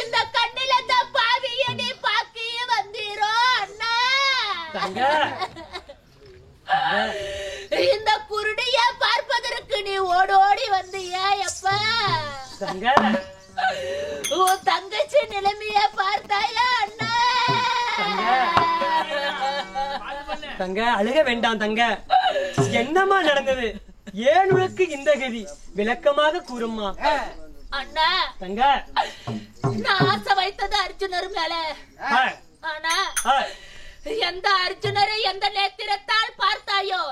இந்த கண்ணில பாவிய நீ பாக்கிய வந்தீரோ அண்ணா. இந்த குருடிய பார்ப்பதற்கு நீ ஓடோடி வந்தியா எப்பா? உன் தங்கச்சி நிலைமைய பார்த்தாயா அண்ணா? தங்க அழுக வேண்டாம் தங்க. என்னமா நடந்தது? ஏன் உனக்கு இந்த கதி? விளக்கமாக கூறும்மா. அண்ணா தங்க நான் ஆசை வைத்தது அர்ஜுனர் மேல. ஆனா எந்த அர்ஜுனரை எந்த நேத்திரத்தால் பார்த்தாயோ,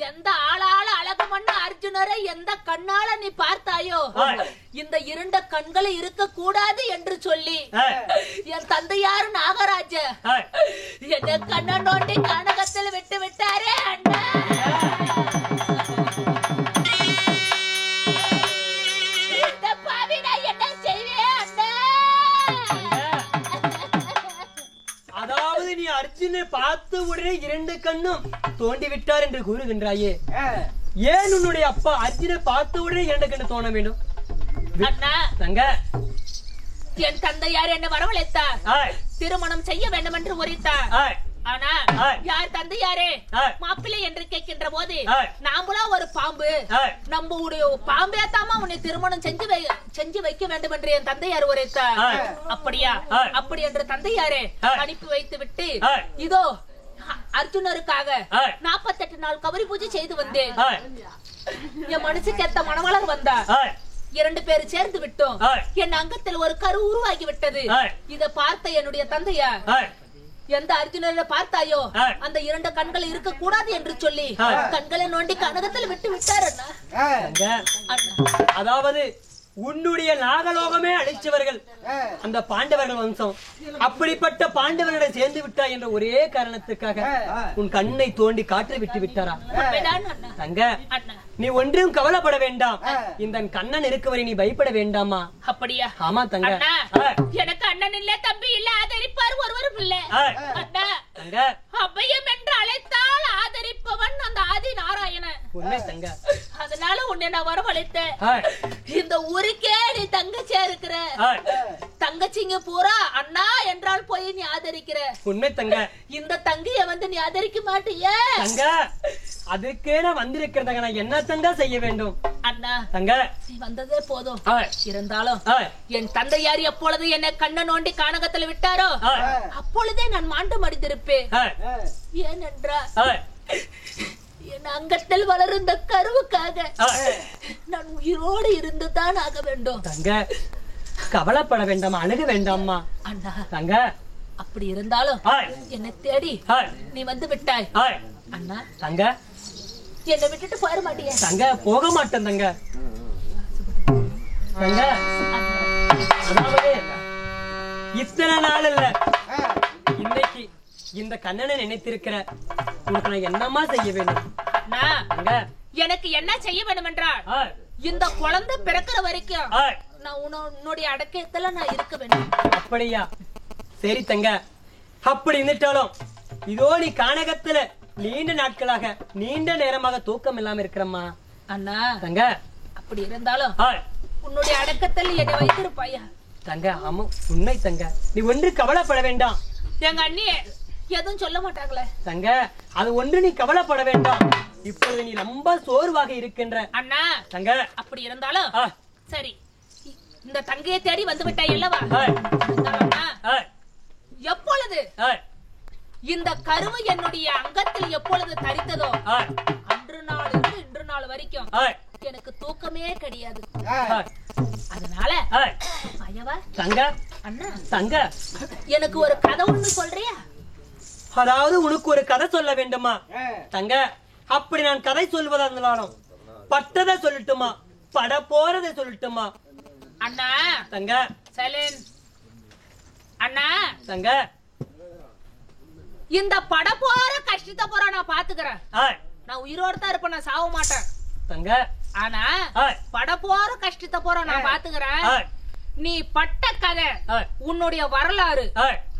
எந்த ஆளால அழகமண்ண அர்ஜுனரை எந்த கண்ணால நீ பார்த்தாயோ, இந்த இருண்ட கண்களை இருக்க கூடாது என்று சொல்லி என் தந்தையார் நாகராஜ என்ன கண்ண நோண்டி கனகத்தில் விட்டு விட்டாரே அண்ணா. இந்த பாவி நான் என்ன செய்வேன் அண்ணா? அதாவது நீ அர்ஜுனை பார்த்து உடனே 2 கண்ணும் தோண்டி விட்டார் என்று கூறுகின்றாயே, ஏன் உன்னுடைய அப்பா அர்ஜுனை பார்த்து உடனே 2 கண்ணு தோண வேண்டும்? அண்ணா தங்க என் தந்தையார் என்ன வரவழைத்தார், திருமணம் செய்ய வேண்டும் என்று உரைத்தார். ஆனா யார் தந்தையாரே மாப்பிள்ளை என்று கேட்கின்ற போது நாமளா ஒரு பாம்பு, நம்முடைய பாம்பே தாமா உன்னை திருமணம் செஞ்சு வைக்க வேண்டும் என்று என் தந்தையார் உரைத்தார். அப்படியா? அப்படி என்று தந்தையாரே அனுப்பி வைத்து விட்டு இதோ அர்ஜுனருக்காக 48 நாள் கவரி பூஜை செய்து வந்தேன். என் மனசுக்கு ஏத்த மணவாளர் வந்தார். 2 பேர் சேர்ந்து விட்டோம். என் அங்கத்தில் ஒரு கரு உருவாகி விட்டது. இத பார்த்த என்னுடைய தந்தையார் எந்த அர்ஜுனரை பார்த்தாயோ அந்த 2 கண்கள் இருக்க கூடாது என்று சொல்லி கண்களை நோண்டி கனகத்தில் விட்டு விட்டார் அண்ணா. அதாவது உன்னுடைய நாகலோகமே அழிச்சவர்கள் அந்த பாண்டவர்கள் வம்சம். அப்படிப்பட்ட பாண்டவர்களை சேர்ந்து விட்டாய் என்ற ஒரே காரணத்துக்காக உன் கண்ணை தோண்டி காற்று விட்டு விட்டாரா? தங்க நீ ஒன்றும் கவலைப்பட வேண்டாம். இந்த கண்ணன் இருக்கவரை நீ பயப்பட வேண்டாமா? அப்படியா? ஆமா தங்க. எனக்கு அண்ணன் இல்ல, தம்பி இல்ல, ஆதரிப்பார் ஒருவரும் இல்ல. தங்க அபயம் என்று அழைத்தால் ஆதரிப்பவன் அந்த ஆதி நாராயணன். உண்மை தங்க. அதனால உன்னை நான் வரவழைத்தேன். இந்த ஊருக்கே நீ தங்கச்சியா இருக்கிற. தங்கச்சிங்க பூரா அண்ணா என்றால் போய் நீ ஆதரிக்கிற. உண்மை தங்க. இந்த தங்கைய வந்து நீ ஆதரிக்க மாட்டிய தங்க. அதுக்கே நான் வந்திருக்கிறதாங்க. நான் என்ன தங்க செய்ய வேண்டும்? அண்ணா தங்க நீ வந்ததே போதும். இருந்தாலும் என் தந்தையார் எப்பொழுது என்னை கண்ண நோண்டி கானகத்தில் விட்டாரோ அப்பொழுதே நான் மாண்டு மடிந்திருப்பேன். ஏனென்றால் என் அங்கத்தில் வளரும் இந்த கருவுக்காக நான் உயிரோடு இருந்துதான் ஆக வேண்டும். தங்க கவலைப்பட வேண்டாமா, அணுக வேண்டாமா அண்ணா. தங்க அப்படி இருந்தாலும் என்னை தேடி நீ வந்து விட்டாய் அண்ணா. தங்க என்னை விட்டுட்டு போயிட மாட்டியா? தங்க போக மாட்டேன் தங்க. தங்க அதாவது இத்தனை நாள் இல்ல, இன்னைக்கு இந்த கண்ணனை நினைத்திருக்கிற உனக்கு நான் என்னமா செய்ய வேண்டும்? எனக்கு என்ன செய்ய வேண்டும் என்றால் இந்த குழந்தை பிறக்கிற வரைக்கும் நான் உன்னுடைய அடக்கத்துல நான் இருக்க வேண்டும். அப்படியா? சரி தங்க. அப்படி இருந்துட்டாலும் இதோ நீ கானகத்துல நீண்ட நாட்களாக நீண்ட நேரமாக தூக்கம் இல்லாம இருக்கிறம்மா. அண்ணா தங்க அப்படி இருந்தாலும் உன்னுடைய அடக்கத்தில் என்னை வைத்திருப்பாயா? தங்க ஆமா உண்மை தங்க. நீ ஒன்று கவலைப்பட வேண்டாம். எங்க அண்ணி எதுவும் சொல்ல மாட்டாங்களே தங்க. அது ஒன்று நீ கவலைப்பட வேண்டாம். இப்பொழுது நீ ரொம்ப சோர்வாக இருக்கின்ற அண்ணா தங்க. அப்படி இருந்தாலும் சரி, இந்த தங்கையை தேடி வந்து விட்டாய் அல்லவா? எப்பொழுது இந்த கருவு என்னுடைய அங்கத்தில் எப்பொழுது தரித்ததோ அன்று நாள் இருந்து இன்று நாள் வரைக்கும் எனக்கு தூக்கமே கிடையாது. அதனால ஐயவா தங்க அண்ணா தங்க எனக்கு ஒரு கதை ஒண்ணு சொல்றியா? அதாவது உனக்கு ஒரு கதை சொல்ல வேண்டுமா? தங்க அப்படி நான் கதை சொல்வதா இருந்தாலும் பட்டதை சொல்லட்டுமா, பட போறதை சொல்லட்டுமா? அண்ணா தங்க சைலன். அண்ணா தங்க இந்த பட போற கஷ்டத்தை போற நான் பாத்துக்கிறேன். நான் உயிரோட தான் இருப்பேன், நான் சாவ மாட்டேன் தங்க. ஆனா பட போற கஷ்டத்தை போற நான் பாத்துக்கிறேன். நீ பட்ட கதை உன்னுடைய வரலாறு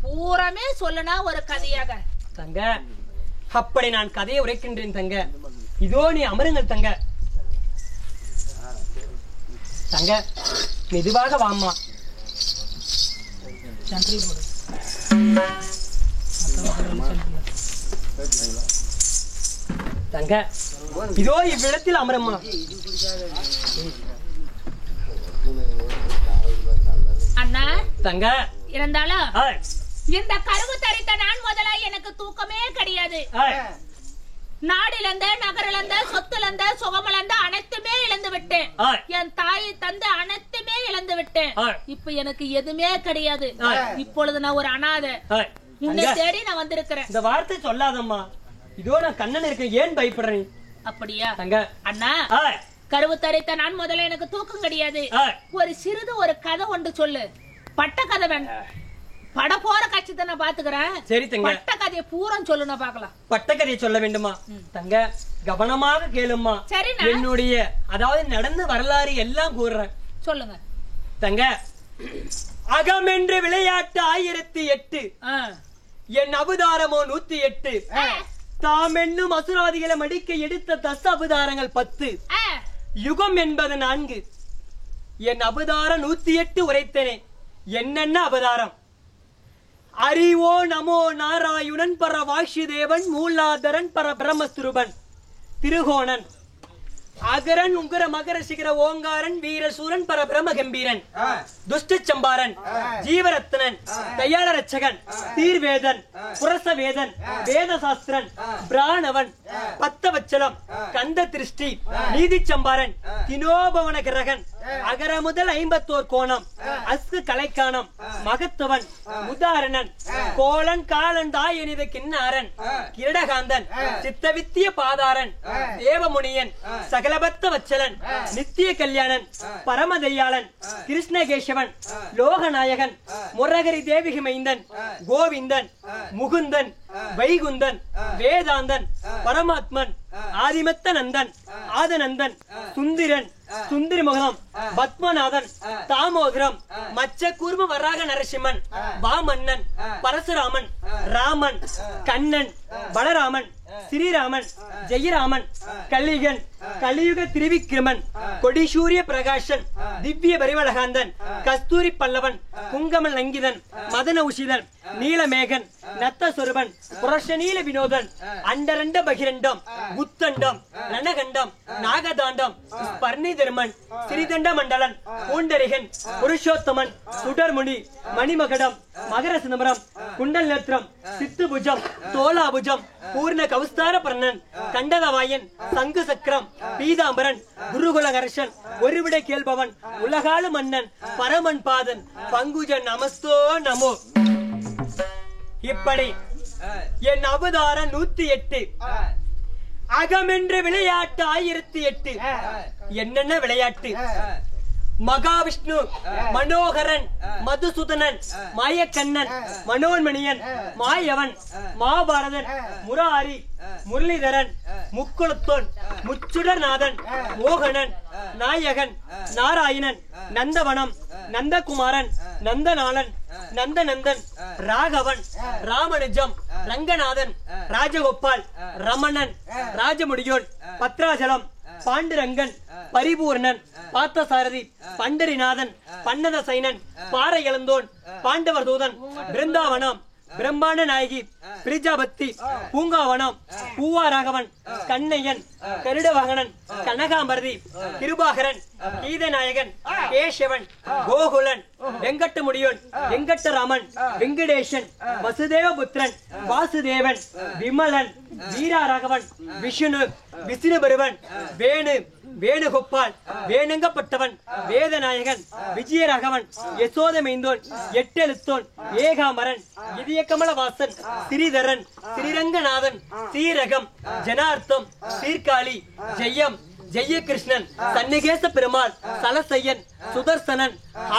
பூரமே சொல்லுனா ஒரு கதையாக. தங்க அப்படி நான் கதையை உரைக்கின்றேன் தங்க. இதோ நீ அமருங்கள் தங்க. தங்க மெதுவாக வாம்மா. தங்க இதோ இவ்விடத்தில் அமரம்மா. அண்ணா தங்க இருந்தாலும் இந்த கருவு தரித்த நான் முதல்ல எனக்கு தூக்கமே கிடையாது. நாடிலந்த நகரிலந்த சொத்துலந்த சுகமலந்த அனைத்துமே இழந்து விட்டேன். என் தாயை தந்து அனைத்துமே இழந்து விட்டேன். இப்ப எனக்கு எதுவுமே கிடையாது. இப்பொழுது நான் ஒரு அனாதை. உன்னை தேடி நான் வந்திருக்கிறேன். இந்த வார்த்தை சொல்லாதம்மா. இதோ நான் கண்ணன் இருக்கேன், ஏன் பயப்படுறேன்? அப்படியா தங்க அண்ணா, கருவு தரித்த நான் முதல்ல எனக்கு தூக்கம் கிடையாது. ஒரு சிறிது ஒரு கதை ஒன்று சொல்லு. பட்ட கதை வேண்டாம், பட போற கட்சித்தை நான் பாத்துக்கிறேன். சரி தங்க, பட்ட கதையை பூரம் சொல்லு, நான் பாக்கலாம். பட்ட கதையை சொல்ல வேண்டுமா? தங்க கவனமாக கேளுமா. சரிண்ணா. என்னுடைய அதாவது நடந்த வரலாறு எல்லாம் கூறுறேன், சொல்லுங்க தங்க. அகம் என்று விளையாட்டு 1008, என் அவதாரமோ 108. தாம் என்னும் அசுராதிகளை மடிக்க எடுத்த தச அவதாரங்கள் 10. யுகம் என்பது 4. என் அவதாரம் 108 உரைத்தனே. என்னென்ன அவதாரம்? அறிவோ நமோ நாராயணன் பர வாசுதேவன் மூலாதரன் பர பிரம்மஸ்வரூபன் திருகோணன் அகரன் உங்கர மகர சிகர ஓங்காரன் வீரசூரன் பர பிரம்ம கம்பீரன் துஷ்ட சம்பாரன் ஜீவரத்னன் தயாள ரட்சகன் தீர்வேதன் புரசவேதன் வேதசாஸ்திரன் பிராணவன் பத்தவச்சலம் கந்த திருஷ்டி நீதி சம்பாரன் தினோபவன கிரகன் அகர முதல் 51 கோணம் அஸ்கு கலைக்கானம் மகத்துவன் உதாரணன் கோலன் காலன் தாயனித கிண்ணாரன் கிரடகாந்தன் சித்தவித்திய பாதாரன் தேவமுனியன் சகலபத்த வச்சலன் நித்திய கல்யாணன் பரமதையாளன் கிருஷ்ணகேசவன் லோகநாயகன் முரகரி தேவிகி மைந்தன் கோவிந்தன் முகுந்தன் வைகுந்தன் வேதாந்தன் பரமாத்மன் ஆதிமத்த நந்தன் ஆதநந்தன் சுந்திரன் சுந்தரிமுகம் பத்மநாதன் தாமோதரம் மச்ச கூர்ம வராக நரசிம்மன் வாமன்னன் பரசுராமன் ராமன் கண்ணன் பலராமன் ஸ்ரீராமன் ஜெயராமன் கலிகன் கலியுக திரிவிக்ரமன் கொடிசூரிய பிரகாசன் திவ்ய பரிவலகாந்தன் கஸ்தூரி பல்லவன் குங்கமல் நங்கிதன் மதன உஷிதன் நீலமேகன் நத்தஸ்வரூபன் புரஷநீல வினோதன் அண்டரண்ட பகிரண்டம் புத்தண்டம் ரணகண்டம் நாகதாண்டம் ஸ்பர்ணிதர்மன் சிறிதண்ட மண்டலன் பூண்டரிகன் புருஷோத்தமன் சுடர்முனி மணிமகடம் மகர சிதம்பரம் குண்டல் நேத்திரம் சித்துபுஜம் தோலாபுஜம் பூர்ண கௌஸ்தார பர்ணன் கண்டதவாயன் சங்கு சக்கரம் பீதாம்பரன் குருகுலகர்ஷன் ஒருவிட கேள்பவன் உலகாளு மன்னன் பரமன் பாதன் பங்குஜன் நமஸ்தோ நமோ. இப்படி என் அவதாரம் 108. அகம் என்ற விளையாட்டு 1008. என்னென்ன விளையாட்டு? மகாவிஷ்ணு மனோகரன் மதுசூதனன் மாயக்கண்ணன் மனோன்மணியன் மாயவன் மாபாரதன் முராரி முரளிதரன் முக்குளத்தோன் முச்சுடர்நாதன் மோகனன் நாயகன் நாராயணன் நந்தவனம் நந்தகுமாரன் நந்தநாளன் நந்தநந்தன் ராகவன் ராமனுஜம் ரங்கநாதன் ராஜகோபால் ரமணன் ராஜமுடியோன் பத்ராஜலம் பாண்டுரங்கன் பரிபூர்ணன் பார்த்தசாரதி பண்டரிநாதன் பன்னத சைனன் பாறை இளந்தோன் பாண்டவர் தூதன் பிருந்தாவனம் பிரம்மாண்ட நாயகி பிரிஜாபத்தி பூங்காவனம் பூவாராகவன் கண்ணையன் கருடவாகனன் கனகாம்பரதி கிருபாகரன் கீதநாயகன் கேசவன் கோகுலன் வெங்கட்டமுடியோன் வெங்கட்டராமன் வெங்கடேசன் வசுதேவபுத்திரன் வாசுதேவன் விமலன் வீராராகவன் விஷ்ணு விஷ்ணுபருவன் வேணு வேணுகோபால் வேணுங்கப்பட்டவன் வேதநாயகன் விஜயராகவன் யசோதமைந்தோன் எட்டெழுத்தோன் ஏகாமரன் இதயகமலவாசன் ஸ்ரீதரன் ஸ்ரீரங்கநாதன் ஸ்ரீரகம் ஜனார்த்தம் சீர்காழி ஜெயம் ஜெயகிருஷ்ணன் சன்னிகேச பெருமாள் சலசையன் சுதர்சனன்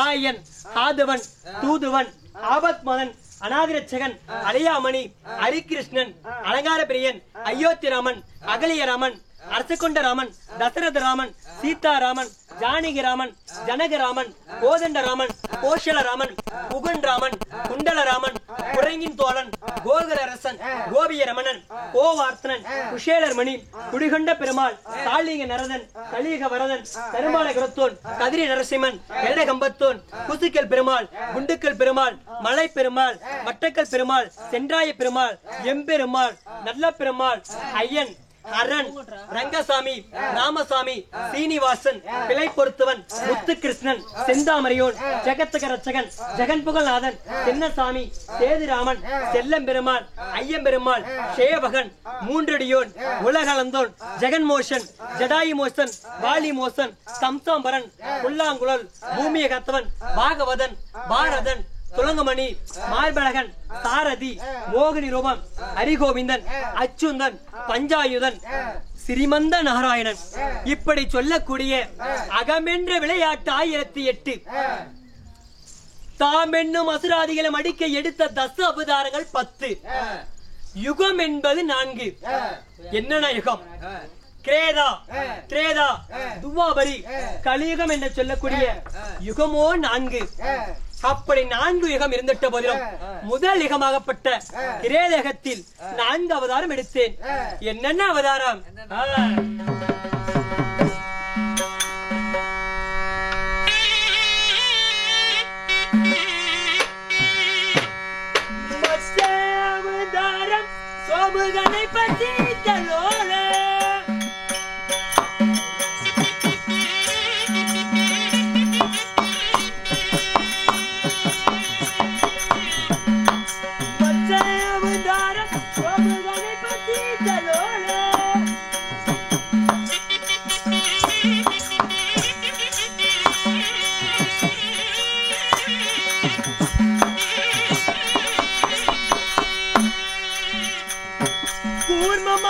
ஆயன் ஆதவன் தூதுவன் ஆபத்மதன் அநாதிரட்சகன் அலையாமணி ஹரிகிருஷ்ணன் அலங்கார பிரியன் அயோத்திராமன் அகலியராமன் அரசகொண்டராமன் தசரதராமன் சீதாராமன் ஜானகிராமன் ஜனகராமன் கோதண்டராமன் கோஷலராமன், புகன்ராமன், குண்டலராமன், குரங்கின் தோழன், கோகலரசன், கோபிய ரமணன், கோவார்த்தனன், குஷேலர்மணி, குடிகொண்ட பெருமாள், தாளிக நரதன், கலிக வரதன், கருமால குரத்தோன், கதிரி நரசிம்மன், எல்லகம்பத்தோன், குசுக்கல் பெருமாள், குண்டுக்கல் பெருமாள், மலை பெருமாள், மட்டக்கல் பெருமாள், சென்றாய பெருமாள், எம்பெருமாள், நல்ல பெருமாள், ஐயன், அரண், ரங்கசாமி, ராமசாமி, சீனிவாசன், பிழை பொருத்தவன், முத்துகிருஷ்ணன், செந்தாமரையோன், ஜெகத்தக ரட்சகன், ஜெகன் புகழ்நாதன், சின்னசாமி, சேதுராமன், செல்லம் பெருமாள், ஐயம்பெருமாள், சேவகன், மூன்றடியோன், உலகளந்தோன், ஜெகன்மோஷன், ஜடாயு மோசன், வாலி மோசன், சம்சாம்பரன், புல்லாங்குழல், பூமிய கத்தவன், பாகவதன், பாரதன், துலங்கமணி, மார்பழகன், சாரதி, மோகினி ரூபம், ஹரிகோவிந்தன், அச்சுந்தன், பஞ்சாயுதன், சிறிமந்த நாராயணன், இப்படி சொல்லக்கூடிய அகமென்ற விளையாட்டு 1008 தாம் என்னும் அசுராதிகளை அடிக்க எடுத்த தச அவதாரங்கள் 10. யுகம் என்பது 4. என்னென்ன யுகம்? கிரேதா, திரேதா, துவாபரி, கலியுகம் என்று சொல்லக்கூடிய யுகமோ 4. அப்படி 4 யுகம் இருந்துட்ட போதிலும் முதல் யுகமாகப்பட்ட கிரேதகத்தில் 4 அவதாரம் எடுத்தேன். என்னென்ன அவதாரம்? அவதாரம் சோமுகனை பற்றி தலோல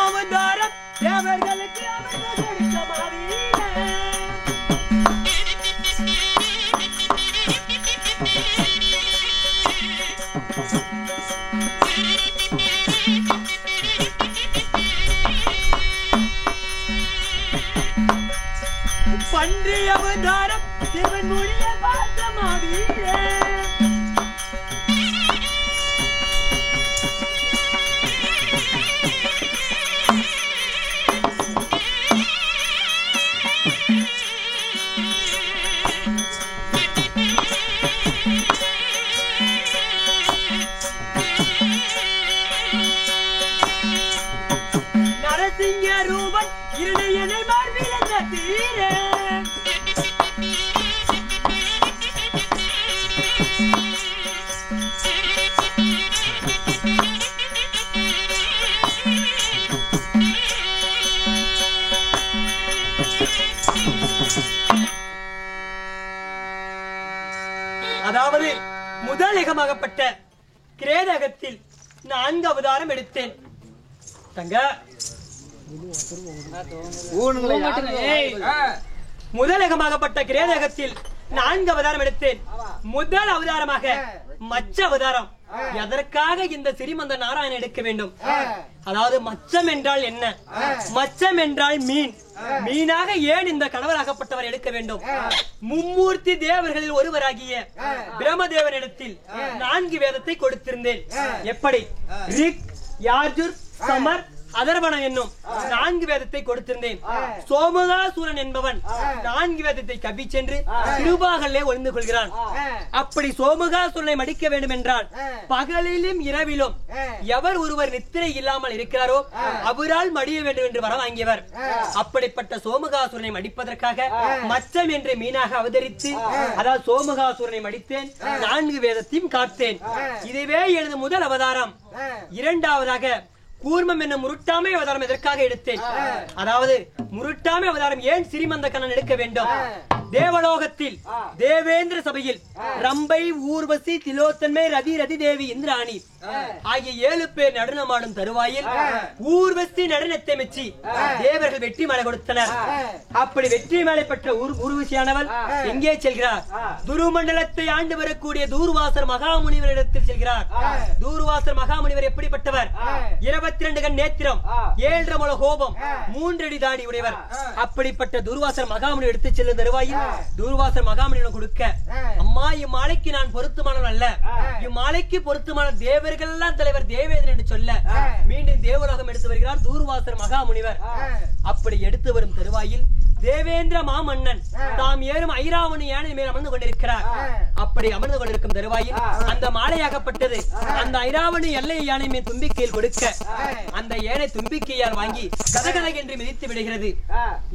அவதாரம் தேவர்களுக்கு பன்றி அவதாரம் சிவனுடைய பாசமாவீரே நரசிங்க ரூபன் இருளையனை மார்பிழந்த தீரே அதாவது முதல் யுகமாகப்பட்ட கிரேதகத்தில் 4 அவதாரம் எடுத்தேன். தங்க முதல் யுகமாகப்பட்ட கிரேதகத்தில் 4 அவதாரம் எடுத்தேன். முதல் அவதாரமாக மச்ச அவதாரம். எதற்காக இந்த சிறிமந்த நாராயணன் எடுக்க வேண்டும்? அதாவது மச்சம் என்றால் என்ன? மச்சம் என்றால் மீன். மீனாக ஏன் இந்த கடவுளாகப்பட்டவர் எடுக்க வேண்டும்? மும்மூர்த்தி தேவர்களில் ஒருவராகிய பிரம்மதேவனிடத்தில் 4 வேதத்தை கொடுத்திருந்தேன். எப்படி? ரிக், யாஜுர், சமர், அதர்வனம் என்னும் 4 வேதத்தை கொடுத்திருந்தேன். சோமகாசூரன் என்பவன் 4 வேதத்தை கவி சென்று திருபாகலே ஒளிந்து கொள்கிறான். அப்படி சோமகாசூரனை மடிக்க வேண்டும் என்றால் பகலிலும் இரவிலும் எவர் ஒருவர் நித்திரை இல்லாமல் இருக்கிறாரோ அவரால் மடிய வேண்டும் என்று வர வாங்கியவர். அப்படிப்பட்ட சோமகாசூரனை மடிப்பதற்காக மச்சம் என்ற மீனாக அவதரித்து அதாவது சோமகாசூரனை மடித்தேன். 4 வேதத்தையும் காத்தேன். இதுவே எனது முதல் அவதாரம். இரண்டாவதாக கூர்மம் என்னும் முருட்டாமை அவதாரம் எதற்காக எடுத்தேன்? அதாவது முருட்டாமை அவதாரம் ஏன் சிறிமந்த கண்ணன் எடுக்க வேண்டும்? தேவலோகத்தில் தேவேந்திர சபையில் ரம்பை, ஊர்வசி, திலோத்தன்மை, ரதி, ரதி தேவி, இந்திராணி ஆகிய 7 பேர் நடனமாடும் தருவாயில் ஊர்வசி நடனத்தை மெச்சி தேவர்கள் வெற்றி மாலை கொடுத்தனர். அப்படி வெற்றி மாலை பெற்ற ஊர்வசியானவள் எங்கே செல்கிறார்? துருமண்டலத்தை ஆண்டு வரக்கூடிய தூர்வாசர் மகாமுனிவரிடத்தில் செல்கிறார். தூர்வாசர் மகாமுனிவர் எப்படிப்பட்டவர்? 22 கண் நேத்திரம், 7 முழ கோபம், 3 அடி தாடி உடையவர். அப்படிப்பட்ட தூர்வாசர் மகாமுனிவர் எடுத்து செல்லும் தருவாயில் தூர்வாசர் மகாமுனிவன் கொடுக்க, அம்மா இம்மாலைக்கு நான் பொருத்தமானவன் அல்ல, இம்மாலைக்கு பொருத்தமான தேவர்கள் எல்லாம் தலைவர் தேவேந்திரன் என்று சொல்ல மீண்டும் தேவலோகம் எடுத்து வருகிறார் தூர்வாசர் மகாமுனிவர். அப்படி எடுத்து வரும் தருவாயில் தேவேந்திர மாமன்னன் தாம் ஏறும் ஐராவணி யானை மேல் அமர்ந்து கொண்டிருக்கிறார். அப்படி அமர்ந்து கொண்டிருக்கும் தருவாயில் அந்த மாலையாகப்பட்டது அந்த ஐராவணி எல்லை யானை மேல் தும்பிக்கையில் கொடுக்க அந்த யானை தும்பிக்கையால் வாங்கி கதகத என்று மிதித்து விடுகிறது.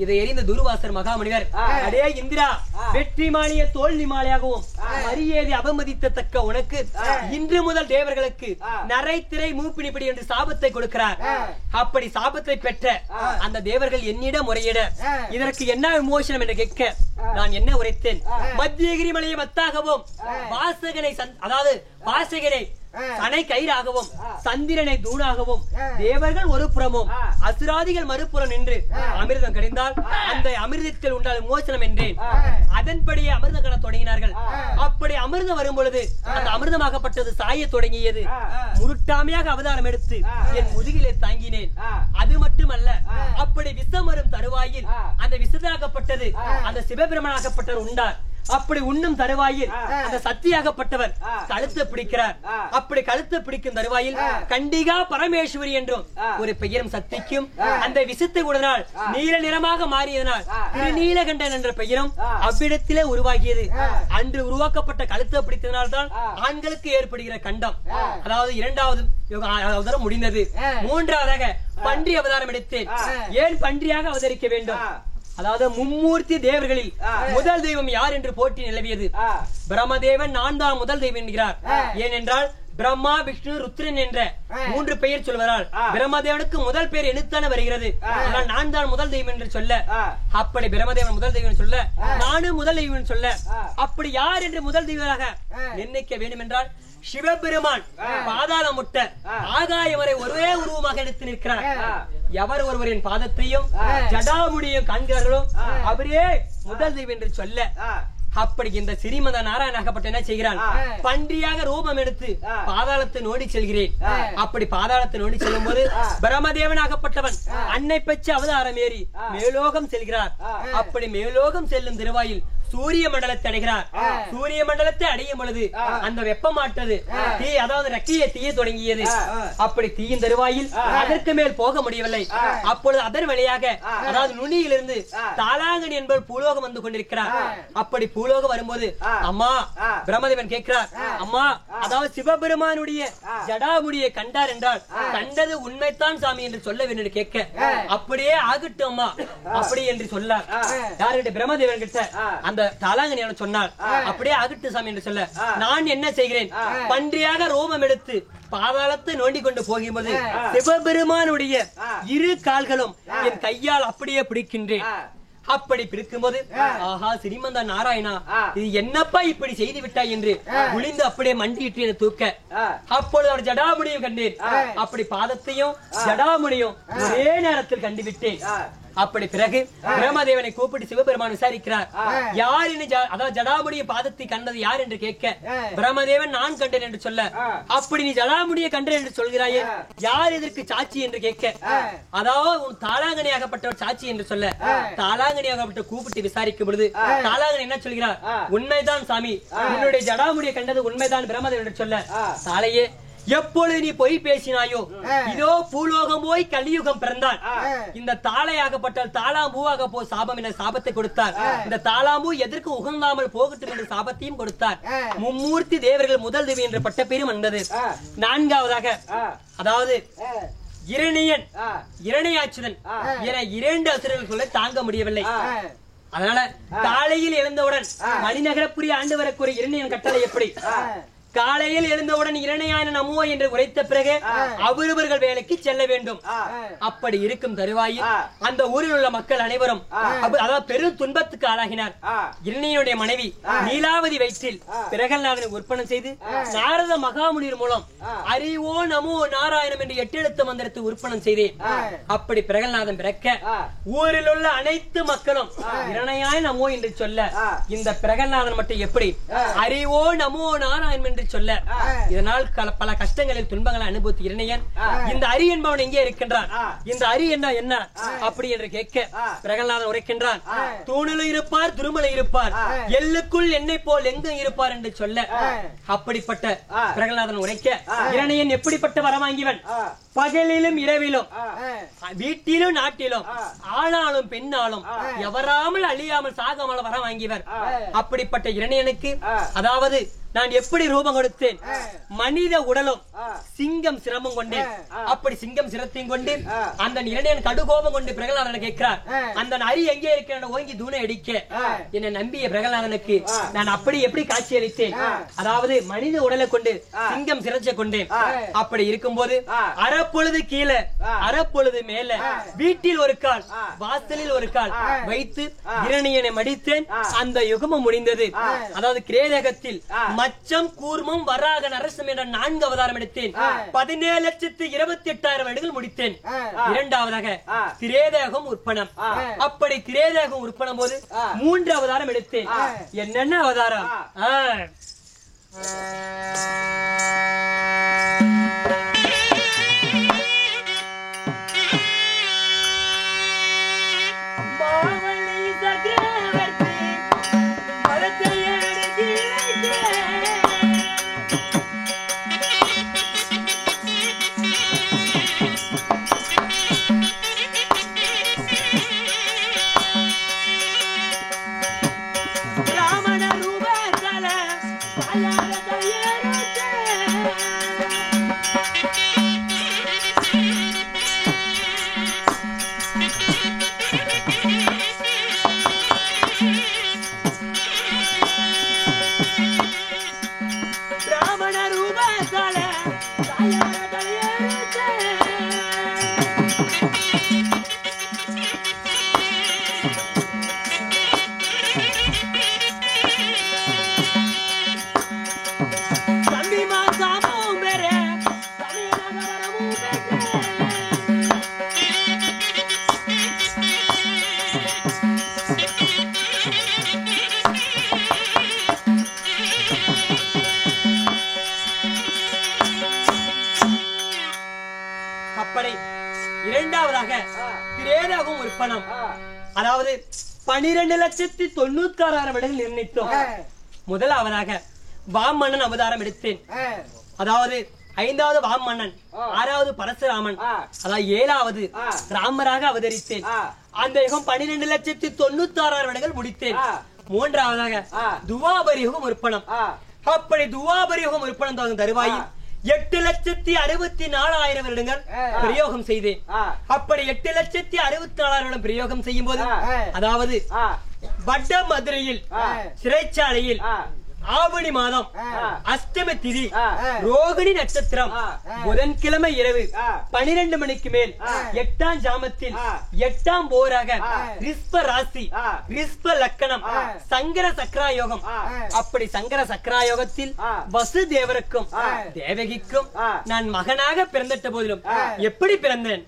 இதை எறிந்த துர்வாசர் மகாமுனிவர், அடே இந்திரா, வெற்றி மாலைய தோல்வி மாலையாகவும் மரியாதை அவமதித்தக்க உனக்கு இன்று முதல் தேவர்களுக்கு நரை திரை மூப்பினிப்படி என்று சாபத்தை கொடுக்கிறார். அப்படி சாபத்தை பெற்ற அந்த தேவர்கள் என்னிடம் முறையிட இதற்கு என்ன விமோசனம் என்று கேட்க நான் என்ன உரைத்தேன்? மத்தியகிரி மலையை மத்தாகவும் வாசகனை அதாவது வாசகனை சனை கயிறாகவும் சந்திரனை தூணாகவும் தேவர்கள் ஒரு புறமும் அசுராதிகள் மறுபுறம் நின்று அமிர்தம் கிடைந்தால் அந்த அமிர்தத்தில் உண்டால் விமோசனம் என்றேன். அதன்படியே அமிர்தம் கட தொடங்கினார்கள். அப்படி அமிர்தம் வரும் பொழுது அந்த அமிர்தமாகப்பட்டது சாய தொடங்கியது. முருட்டாமையாக அவதாரம் எடுத்து என் முதுகிலே தாங்கினேன். அது மட்டுமல்ல, அப்படி விஷம் வரும் தருவாயில் அந்த விஷதாகப்பட்டது அந்த சிவபெருமனாகப்பட்டவர் உண்டார். அப்படி உண்ணும் தருவாயில் அந்த சக்தியாகப்பட்டவர் கழுத்தை பிடிக்கிறார். அப்படி கழுத்தை பிடிக்கும் தருவாயில் கண்டிகா பரமேஸ்வரி என்றும் ஒரு பெயரும் சக்திக்கும் அந்த விசித்த உடனால் நீல நிறமாக மாறியதனால் திருநீலகண்டன் என்ற பெயரும் அவ்விடத்திலே உருவாகியது. அன்று உருவாக்கப்பட்ட கழுத்தை பிடித்ததனால் தான் ஆண்களுக்கு ஏற்படுகிற கண்டம், அதாவது 2வது அவதாரம் முடிந்தது. 3வதாக பன்றி அவதாரம் எடுத்தேன். ஏன் பன்றியாக அவதரிக்க வேண்டும்? அதாவது மும்மூர்த்தி தேவர்களில் முதல் தெய்வம் யார் என்று போட்டி நிலவியது. பிரம்மதேவன் நான் தான் முதல் தெய்வம் என்கிறார். ஏனென்றால் பிரம்மா, விஷ்ணு, ருத்ரன் என்ற 3 பெயர் சொல்வதால் பிரம்மதேவனுக்கு முதல் பெயர் எழுத்தான வருகிறது. ஆனால் நான் தான் முதல் தெய்வம் என்று சொல்ல, அப்படி பிரம்மதேவன் முதல் தெய்வம் சொல்ல நானும் முதல் தெய்வம் சொல்ல, அப்படி யார் என்று முதல் தெய்வமாக நிர்ணயிக்க வேண்டும் என்றால் சிவபெருமான் பாதாள முட்ட ஆகாயம் வரை ஒரே உருவமாக எடுத்து நிற்கிறார். எவர் ஒருவரின் பாதத்தையும் ஜடாமுடியும் காண்கிறார்களோ அவரே முதல் தெய்வம் என்று சொல்ல, அப்படி இந்த ஸ்ரீமத நாராயணாகப்பட்ட என்ன செய்கிறான்? பன்றியாக ரூபம் எடுத்து பாதாளத்தை நோடி செல்கிறேன். அப்படி பாதாளத்தை நோடி செல்லும் போது பிரம்மதேவனாகப்பட்டவன் அன்னை பெற்ற அவதாரம் ஏறி மேலோகம் செல்கிறார். அப்படி மேலோகம் செல்லும் திருவாயில் சூரிய மண்டலத்தை அடைகிறார். சூரிய மண்டலத்தை அடையும் பொழுது அந்த வெப்பமாட்டது தீ, அதாவது ரெக்கையை தீய தொடங்கியது. அப்படி தீயின் தருவாயில் அதற்கு மேல் போக முடியவில்லை. அப்பொழுது அதன் வழியாக அதாவது நுனியிலிருந்து தாளாங்கனி என்பவர் பூலோகம் வந்து கொண்டிருக்கிறார். அப்படி பூலோகம் வரும்போது அம்மா பிரம்மதேவன் கேட்கிறார், அம்மா அதாவது சிவபெருமானுடைய ஜடாமுடியை கண்டார் என்றால் கண்டது உண்மைத்தான் சாமி என்று சொல்ல வேண்டும் என்று கேட்க, அப்படியே ஆகட்டும் அம்மா அப்படி என்று சொல்லார். யாருடைய பிரம்மதேவன் கிட்ட அந்த தாளாங்கனி சொன்னார். அப்படியே ஆகட்டு சாமி என்று சொல்ல நான் என்ன செய்கிறேன்? பன்றியாக ரோமம் எடுத்து பாதாளத்தை நோண்டி கொண்டு போகும்போது சிவபெருமானுடைய 2 கால்களும் என் கையால் அப்படியே பிடிக்கின்றேன். அப்படி பிடிக்கும்போது ஆஹா ஸ்ரீமந்த நாராயணா, இது என்னப்பா இப்படி செய்து விட்டாய் என்று குளிந்து அப்படியே மண்டிட்டு என தூக்க, அப்பொழுது அவர் ஜடாமுடியும் கண்டேன். அப்படி பாதத்தையும் ஜடாமுடியும் ஒரே நேரத்தில் கண்டுவிட்டேன். அப்படி பிறகு பிரம்மதேவனை கூப்பிட்டு சிவபெருமான் விசாரிக்கிறார். யார் அதாவது ஜடாமுடிய பாதத்தை கண்டது யார் என்று கேட்க, பிரம்மதேவன் நான் கண்டேன் என்று சொல்ல, அப்படி நீ ஜடாமுடிய கண்டேன் என்று சொல்கிறாயே, யார் இதற்கு சாட்சி என்று கேட்க, அதாவது உன் தாளாங்கனியாகப்பட்டவர் சாட்சி என்று சொல்ல, தாளாங்கனியாகப்பட்ட கூப்பிட்டு விசாரிக்கும் பொழுது தாளாங்கனி என்ன சொல்கிறார்? உண்மைதான் சாமி, உன்னுடைய ஜடாமுடிய கண்டது உண்மைதான் பிரம்மதேவன் என்று சொல்ல, தாளையே எப்பொழுது நீ பொய் பேசினாயோ இதோ பூலோகம் போய் கலியுகம் பிறந்தான். இந்த தாளையாகப்பட்டால் தாளாம்பூவாக போ சாபம் என சாபத்தை கொடுத்தார். இந்த தாளாம்பூ எதற்கு உகந்தாமல் போகட்டும் என்ற சாபத்தையும் கொடுத்தார். மும்மூர்த்தி தேவர்கள் முதல் தேவி என்ற பட்ட பேரும் வந்தது. 4வதாக அதாவது இரணியன், இரணியாச்சுதன் என 2 அசுரர்கள் சொல்ல தாங்க முடியவில்லை. அதனால காலையில் எழுந்தவுடன் மணிநகரப்புரிய ஆண்டு வரக்கூடிய இரணியன் கட்டளை எப்படி? காலையில் எழுந்தவுடன் இரணையான நமோ என்று உரைத்த பிறகு அவரவர்கள் வேலைக்கு செல்ல வேண்டும். அப்படி இருக்கும் தருவாயில் அந்த ஊரில் உள்ள மக்கள் அனைவரும் அதாவது பெரும் துன்பத்துக்கு ஆளாகினார். இரணியனுடைய மனைவி நீலாவதி வயிற்றில் பிரகலாதனை உற்பத்தி செய்து நாரத மகாமுனிவர் மூலம் அறிவோ நமோ நாராயணம் என்று 8 எழுத்து மந்திரத்தை உற்பத்தி செய்தேன். அப்படி பிரகலாதன் பிறக்க ஊரில் உள்ள அனைத்து மக்களும் இரணையாய் நமோ என்று சொல்ல இந்த பிரகலாதன் மட்டும் எப்படி அறிவோ நமோ நாராயணம் என்று சொல்ல இதனால் பல கஷ்டங்களில் துன்பங்களை அனுபவித்து இரணையன் இந்த அரி என்பவன் எங்கே இருக்கின்றான், இந்த அரி என்ன அப்படி என்று கேட்க பிரகலாதன் உரைக்கின்றான். தூணிலும் இருப்பார் துருமலை இருப்பார் எல்லுக்குள் என்னை போல் எங்கும் இருப்பார் என்று சொல்ல அப்படிப்பட்ட பிரகலாதன் உரைக்க இரணையன் எப்படிப்பட்ட வரவாங்கிவன் பகலிலும் இரவிலும் வீட்டிலும் நாட்டிலும் ஆனாலும் பெண்ணாலும் எவராமல் அழியாமல் சாகாமல் வர வாங்கியவர். அப்படிப்பட்ட இரணியனுக்கு அதாவது நான் எப்படி ரூபம் கொடுத்தேன், மனித உடலும் சிங்கம் சிரமம் கொண்டேன். அப்படி சிங்கம் சிரத்தையும் கொண்டு அந்த இரணியன் கடுகோபம் கொண்டு பிரகலாதனை கேட்கிறார். அந்த அரி எங்கே இருக்கிற ஓங்கி தூணை அடிக்க என்னை நம்பிய பிரகலாதனுக்கு நான் அப்படி எப்படி காட்சி அளித்தேன். அதாவது மனித உடலை கொண்டு சிங்கம் சிரச்ச கொண்டேன். அப்படி இருக்கும்போது அறப்பொழுது கீழே அறப்பொழுது மேல வீட்டில் ஒரு கால் வாசலில் ஒரு கால் வைத்து இரணியனை மடித்தேன். அந்த யுகமும் முடிந்தது. அதாவது கிரேதகத்தில் மச்சம் கூர்மம் வராக நரசம் என்ற 4 அவதாரம் எடுத்தேன். 17,28,000 வருடங்கள் முடித்தேன். இரண்டாவதாக திரேதகம் உற்பனம். அப்படி திரேதகம் உற்பனம் போது 3 அவதாரம் எடுத்தேன். என்னென்ன அவதாரம்? இரண்டாவதாக திரேதகம் உற்பனம். அதாவது 12,96,000 வருடங்கள் நிர்ணயித்தோம். முதலாவதாக வாமன்னன் அவதாரம் எடுத்தேன். அதாவது 5வது வாமன்னன், 6வது பரசுராமன், அதாவது 7வது ராமராக அவதரித்தேன். அந்த யுகம் 12,96,000 வருடங்கள் முடித்தேன். மூன்றாவதாக துவாபரி யுகம் உற்பனம். அப்படி துவாபரி யுகம் உற்பனம் தருவாயில் 8,64,000 வருடங்கள் பிரயோகம் செய்தேன். அப்படி 8,64,000 வருடம் பிரயோகம் செய்யும் போது அதாவது வட மதுரையில் சிறைச்சாலையில் ஆவணி மாதம் அஷ்டமி திதி ரோகிணி நட்சத்திரம் புதன்கிழமை இரவு 12 மணிக்கு மேல் 8ஆம் ஜாமத்தில் 8ஆம் போராக ரிஸ்ப ராசி ரிஸ்ப லக்கணம் சங்கர சக்கராயோகம். அப்படி சங்கர சக்கராயோகத்தில் வசுதேவருக்கும் தேவகிக்கும் நான் மகனாக பிறந்திட்ட போதிலும் எப்படி பிறந்தேன்?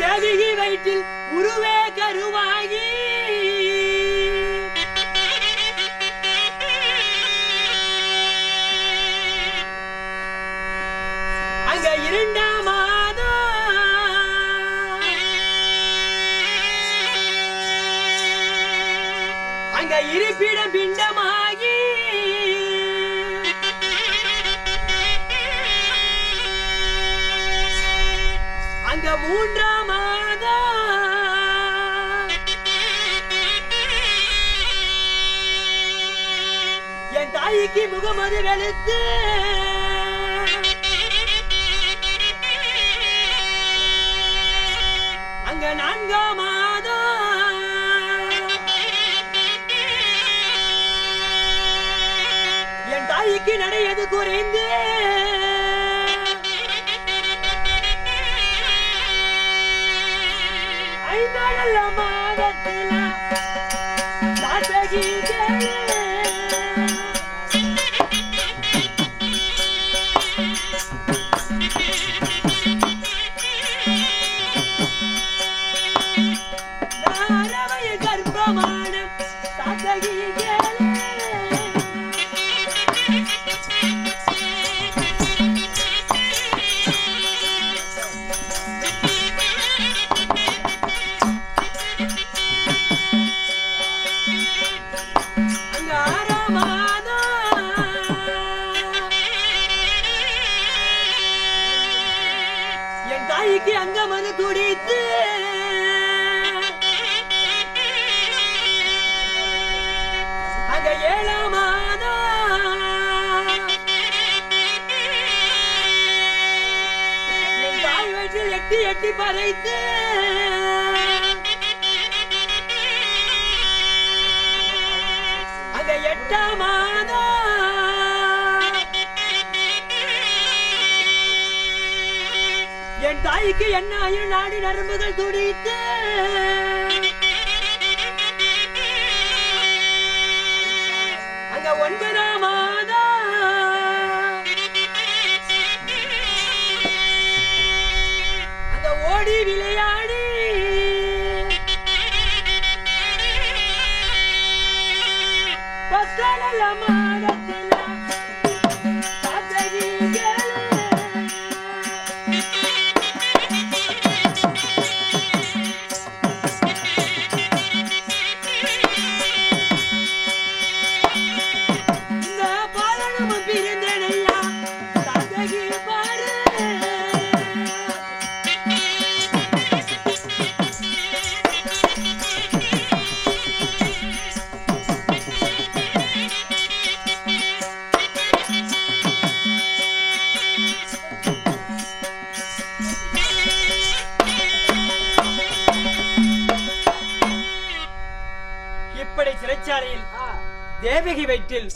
தேவிகி வயிற்றில் உருவே கருவாகி அங்க 2ஆம் மாதம் அங்க இருப்பிடம் பிண்டமாகி அங்க 3ஆம் மாதம் என் தாய் தாய்க்கு முகமது வெளுத்து அங்க 4ஆம் மாதம் என் தாய்க்கு நடையது குறைந்து 5ஆம் மாதத்தில் தாத்தகி கர்ப்பமான தாத்தகி அங்க மனு துடித்து அங்க 7ஆம் மாதம் என் தாய் வயிற்றில் எட்டி எட்டி பறைத்து அங்க 8ஆம் மாதம் என் தாய்க்கு என்ன ஆயிரம் நாடி நரம்புகள் துடித்து அங்க 9ஆம் மாதம் அங்க ஓடி விளையாடி பத்தால மாதத்தில் சிறைச்சாலையில் தேவகி வயிற்றில்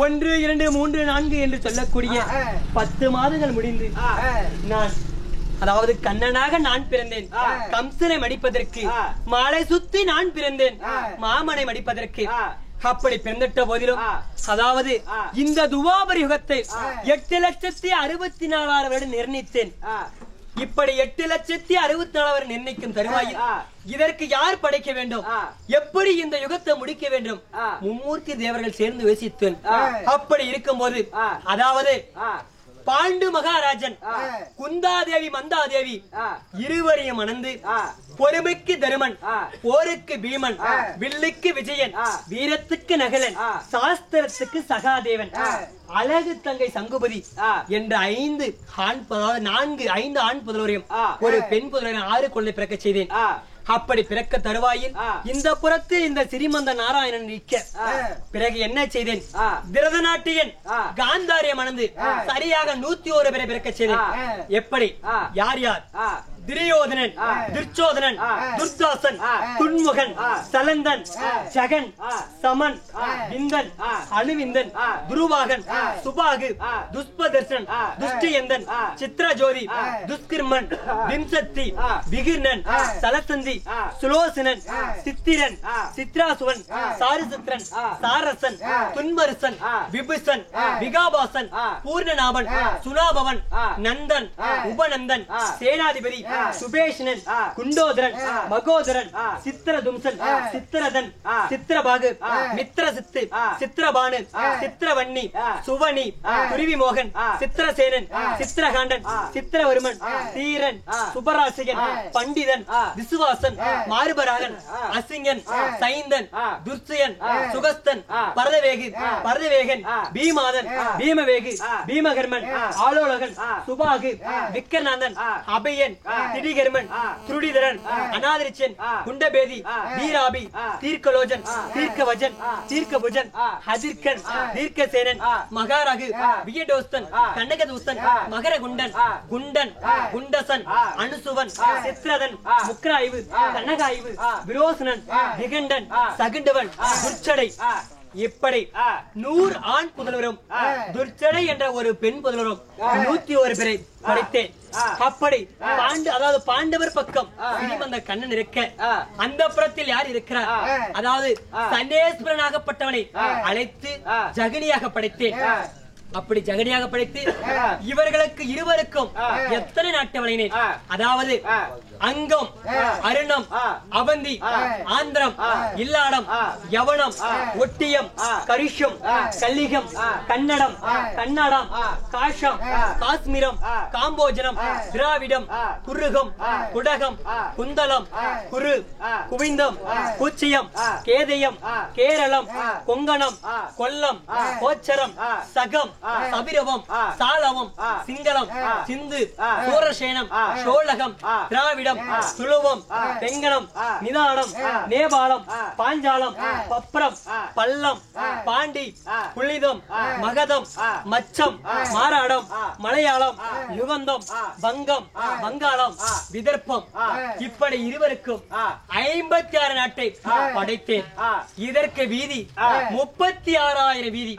1, 2, 3, 4 என்று சொல்லக்கூடிய 10 மாதங்கள் முடிந்து நான் அதாவது கண்ணனாக நான் பிறந்தேன். கம்சனை மடிப்பதற்கு மாலை சுத்தி நான் பிறந்தேன். மாமனை மடிப்பதற்கு அப்படி பிறந்திட்ட போதிலும் அதாவது இந்த துவாபர யுகத்தை 8,64,000 வருடம் நிர்ணயித்தேன். இப்படி 8,64,000 நிர்ணயிக்கும் தருவாயில் இதற்கு யார் படைக்க வேண்டும், எப்படி இந்த யுகத்தை முடிக்க வேண்டும், மும்மூர்த்தி தேவர்கள் சேர்ந்து யோசித்தேன். அப்படி இருக்கும் போது அதாவது பாண்டு மகாராஜன் குந்தாதேவி மந்தாதேவி இருவரையும் மணந்து பொறுமைக்கு தருமன், போருக்கு பீமன், வில்லுக்கு விஜயன், வீரத்துக்கு நகலன், சாஸ்திரத்துக்கு சகாதேவன், அழகு தங்கை சங்குபதி என்ற 5 ஆண் புதல்வரையும் ஒரு பெண் புதல்வரையும் 6 குழந்தை பிறக்க செய்தேன். அப்படி பிறக்க தருவாயில் இந்த புறத்து இந்த சிறிமந்த நாராயணன் நிற்க பிறகு என்ன செய்தேன், திருதநாட்டியன் காந்தாரிய மணந்து சரியாக 101 பேரை பிறக்க செய்தேன். எப்படி யார் யார்? துரியோதனன், துர்ச்சோதனன், துர்தாசன், துன்முகன், சலந்தன், ஜகன், சமன், விந்தன், அணுவிந்தன், துருவாகன், சுபாகு, துஷ்பதர்சன், துஷ்டியந்தன், சித்ரஜோதி, துஷ்கிர்மன், விம்சத்தி, விகிர்ணன், சலசந்தி, சுலோசனன், சித்திரன், சித்ராசுவன், சாரிசித்ரன், சாரசன், துன்மருசன், விபுசன், விகாபாசன், பூர்ணநாபன், சுனாபவன், நந்தன், உபநந்தன், சேனாதிபதி, சுபேஷனன், குண்டோதரன், மகோதரன், சித்திரதும்சன், சித்திரதன், சித்திரபாகு, மித்ரசித்து, சித்திரபானு, சித்திரவன்னி, சுவனி, துரிவிமோகன், சித்திரசேனன், சித்திரகாண்டன், சித்திரவர்மன், தீரன், சுபராசிகன், பண்டிதன், விசுவாசன், மார்பராகன், அசிங்கன், சைந்தன், துர்சயன், சுகஸ்தன், பரதவேகன், பீமாதன், பீமவேகு, பீமகர்மன், ஆலோலகன், சுபாகு, விக்கர்நாதன், அபயன், திடிகர்மன், துருடிதரன், அநாதிரிச்சன், குண்டபேதி, வீராபி, தீர்க்கலோஜன், தீர்க்கவஜன், தீர்க்கபுஜன், ஹதிர்கன், தீர்க்கசேனன், மகாரகு, வியடோஸ்தன், கண்ணகதூஸ்தன், மகரகுண்டன், குண்டன், குண்டசன், அனுசுவன், சித்ரதன், முக்ராய்வு, கனகாய்வு, விரோசனன், விகண்டன், சகுண்டவன், துர்ச்சடை, இப்படி 100 ஆண் புதல்வரும் துர்ச்சடை என்ற ஒரு பெண் புதல்வரும் 101 பேரை படைத்தேன். அப்படி அதாவது பாண்டவர் பக்கம் அந்த கண்ணன் இருக்க அந்த புறத்தில் யார் இருக்கிறார்? அதாவது சனேஸ்வரனாகப்பட்டவனை அழைத்து ஜகனியாக படைத்தேன். அப்படி ஜகனியாக படைத்து இவர்களுக்கு இருவருக்கும் எத்தனை நாட்டவளைனேன்? அதாவது அங்கம், அருணம், அவந்தி, ஆந்திரம், இல்லாடம், யவனம், ஒட்டியம், கரிஷம், கல்லிகம், கன்னடம், கன்னடம், காஷம், காஷ்மீரம், காம்போஜனம், திராவிடம், குருகம், குடகம், குந்தலம், குரு, குவிந்தம், பூச்சியம், கேதயம், கேரளம், கொங்கணம், கொல்லம், கோச்சரம், சகம், சபிரவம், சாலவம், சிங்களம், சிந்து, சூரசேனம், சோழகம், திராவிடம், துளுவம், தெங்கணம், நிதானம், நேபாளம், பாஞ்சாலம், பப்ரம், பல்லம், பாண்டி, புள்ளிதம், மகதம், மச்சம், மாராடம், மலையாளம், யுகந்தம், வங்கம், வங்காளம், விதர்ப்பம், இப்படி இருவருக்கும் 56 நாட்டை படைத்தேன். இதற்கு வீதி 36,000 வீதி.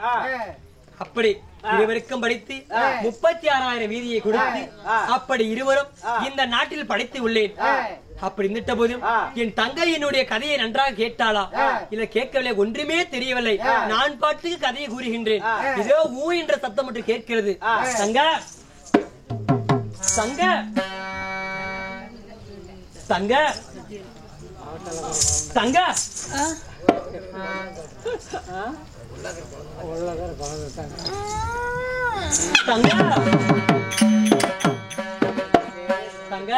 அப்படி இருவருக்கும் படித்து 36,000 வீதியை கொடுத்து அப்படி இருவரும் இந்த நாட்டில் படைத்து உள்ளேன். அப்படி இருந்த போதும் என் தங்கை என்னுடைய கதையை நன்றாக கேட்டாளா இல்ல கேட்கவில்லை, ஒன்றுமே தெரியவில்லை. நான் பாட்டுக்கு கதையை கூறுகின்றேன். இதோ ஊ என்ற சத்தம் மட்டும் கேட்கிறது. தங்க தங்க தங்க தங்க தங்க தங்க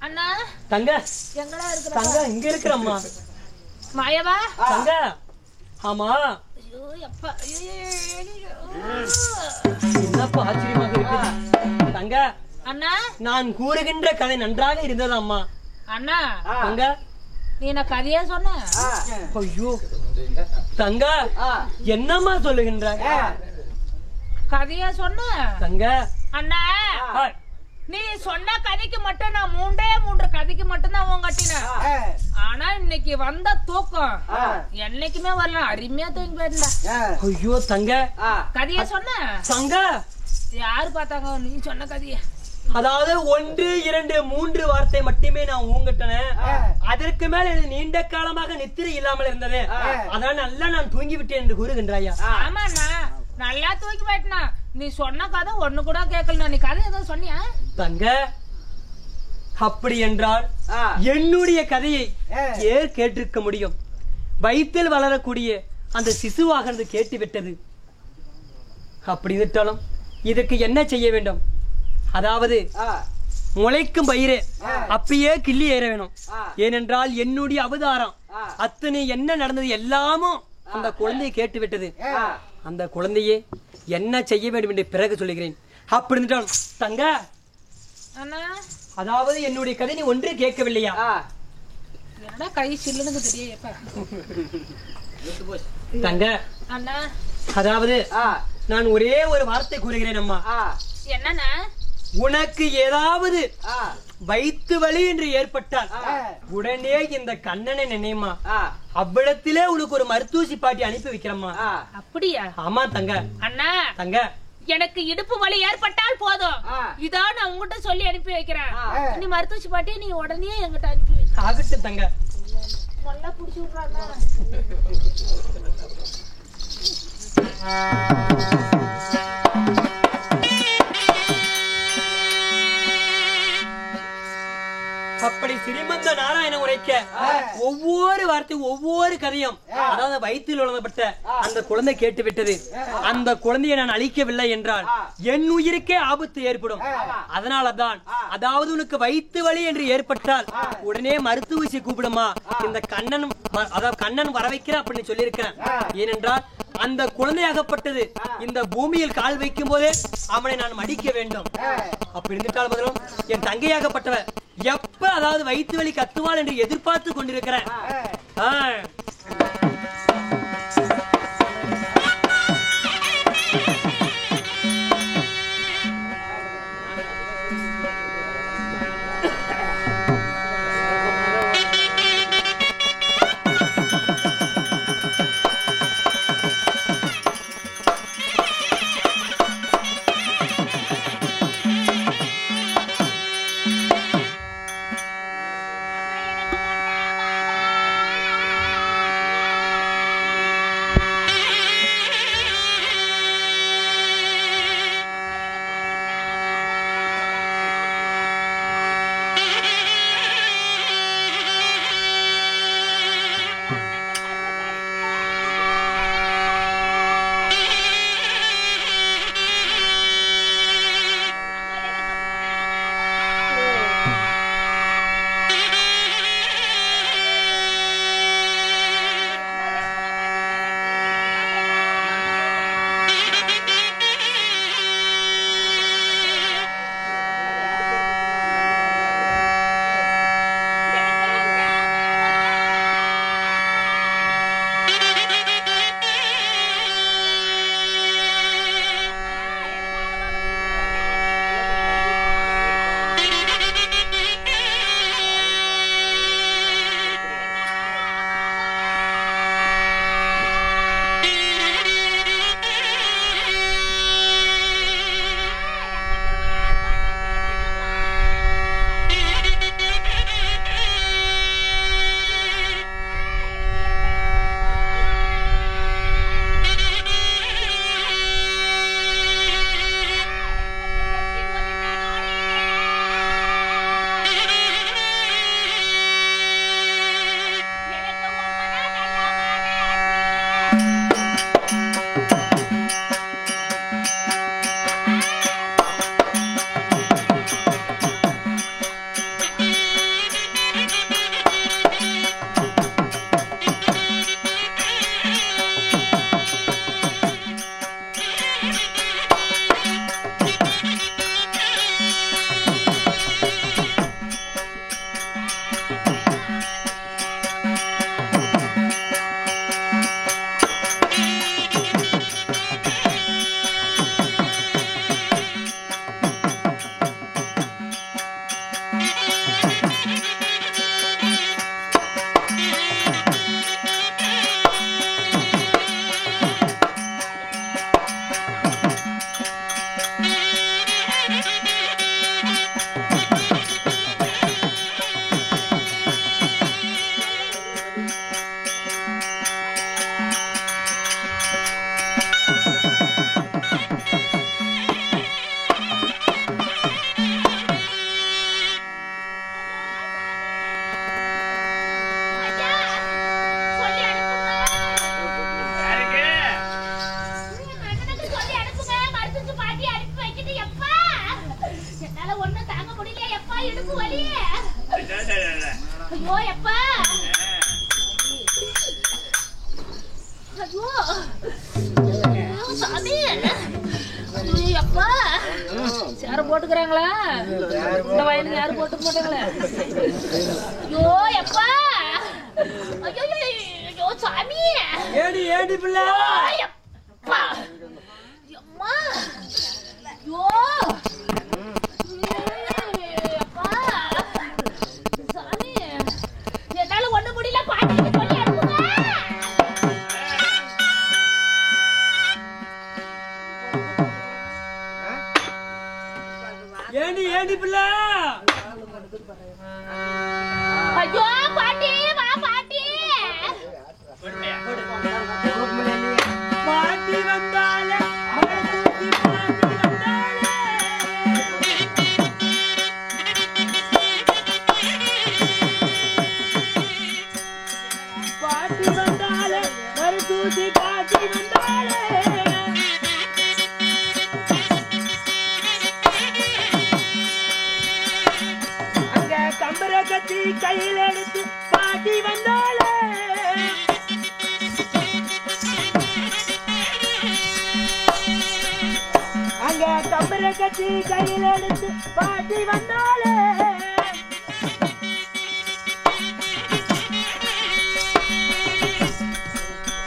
அண்ணா தங்க எங்கடா இருக்கற? தங்க இங்க இருக்கறம்மா. மாயவா தங்க. ஆமா. ஐயோ அப்பா, என்னப்பா ஆச்சரியமாக இருக்கு. தங்க அண்ணா நான் கூறுகின்ற கதை நன்றாக இருந்தது அம்மா. அண்ணா தங்க நீ என்ன கதையா சொன்ன? ஐயோ தங்க என்னம்மா சொல்லுகின்ற கதையா சொன்ன? தங்க அண்ணா நீ சொன்ன கதைக்கு மட்டும் நான் 3 கதைக்கு மட்டும் தான் உன் கட்டினேன். ஆனா இன்னைக்கு வந்த தூக்கம் என்னைக்குமே வரல, அருமையா தூங்கி போயிருந்தா. ஐயோ தங்க கதையா சொன்ன? தங்க யாரு பார்த்தாங்க நீ சொன்ன கதைய? அதாவது 1, 2, 3 வார்த்தை மட்டுமே நான் ஊங்கட்டனேன். அதற்கு மேல எனக்கு நீண்ட காலமாக நித்திரை இல்லாமல் இருந்தது. அதான் நல்லா நான் தூங்கி விட்டேன் என்று கூறுகின்றாயா? ஆமாண்ணா நல்லா தூக்கி போயிட்டா. நீ சொன்ன கதை ஒண்ணு கூட கேட்கல. நீ கதை ஏதோ சொன்னியா? தங்க அப்படி என்றால் என்னுடைய கதையை ஏன் கேட்டிருக்க முடியும்? வயிற்றில் வளரக்கூடிய அந்த சிசுவாக கேட்டு விட்டது. அப்படி விட்டாலும் இதுக்கு என்ன செய்ய வேண்டும்? அதாவது முளைக்கும் பயிரே அப்பயே கிள்ளி ஏற வேணும். ஏனென்றால் என்னுடைய அவதாரம் அத்தனை என்ன நடந்தது எல்லாமும் அந்த குழந்தையை கேட்டு விட்டது. அந்த குழந்தையே என்ன செய்ய வேண்டும் என்று பிறகு சொல்லுகிறேன். அப்படி தங்க அதாவது என்னுடைய கதை நீ ஒன்று கேட்கவில்லையா? கை சில்லுன்னு தெரிய தங்க அதாவது நான் ஒரே ஒரு வார்த்தை கூறுகிறேன் அம்மா. என்னன்னா உனக்கு ஏதாவது வயிற்று வலி என்று ஏற்பட்டால் உடனே இந்த கண்ணனை நினைமா, அவ்விடத்திலே உனக்கு ஒரு மருத்துவசி பாட்டி அனுப்பி வைக்கிறம்மா. அப்படியா? ஆமா தங்க. அண்ணா தங்க எனக்கு இடுப்பு வலி ஏற்பட்டால் போதும், இதான் நான் உங்ககிட்ட சொல்லி அனுப்பி வைக்கிறேன். நீ மருத்துவசி பாட்டியை நீ உடனே என்கிட்ட அனுப்பி வை. ஆகட்டும் தங்க. நல்லா புடிச்சு விடுறாங்க. அப்படி ஸ்ரீமந்த நாராயண உரைக்க ஒவ்வொரு வார்த்தை ஒவ்வொரு கதையும் அதாவது வயிற்றில் வளர்ந்தப்பட்ட அந்த குழந்தை கேட்டு விட்டது. அந்த குழந்தையை நான் அழிக்கவில்லை என்றால் என் உயிருக்கே ஆபத்து ஏற்படும். அதனாலதான் அதாவது உனக்கு வயிற்று வலி என்று ஏற்பட்டால் உடனே மருத்துவசி கூப்பிடுமா, இந்த கண்ணன் அதாவது கண்ணன் வர வைக்கிற அப்படின்னு சொல்லியிருக்கிறேன். ஏனென்றால் அந்த குழந்தையாகப்பட்டது இந்த பூமியில் கால் வைக்கும் போதே அவனை நான் மடிக்க வேண்டும். அப்படி இருந்துட்டால் முதலும் என் தங்கையாகப்பட்டவ எப்ப அதாவது வயிற்று வலி கத்துவாள் என்று எதிர்பார்த்து கொண்டிருக்கிறேன். யாரும் போட்டுக்கிறாங்களா? இந்த வயலுக்கு யாரும் போட்டுக்க மாட்டாங்களே. ஐயோ எப்பா, ஐயோ ஐயோ சாமி, ஏடி ஏடி பிள்ளை, எப்பா அம்மா, ஐயோ எப்பா சாமி, என்னால ஒண்ணு முடியல, பாட்டிக்கு சொல்லி அனுப்புங்க. ஏடி ஏடி பிள்ளை, ஐயோ பாட்டி, வா பாட்டி, பாட்டி வந்தாலே பாட்டி வந்தாலே மறுதூசி, பாட்டி வந்தாலே அங்க கம்பர கத்தி கையில் எடுத்து பாட்டி வந்தாலே கட்டி கையில் எடுத்து பாட்டி வந்தாலே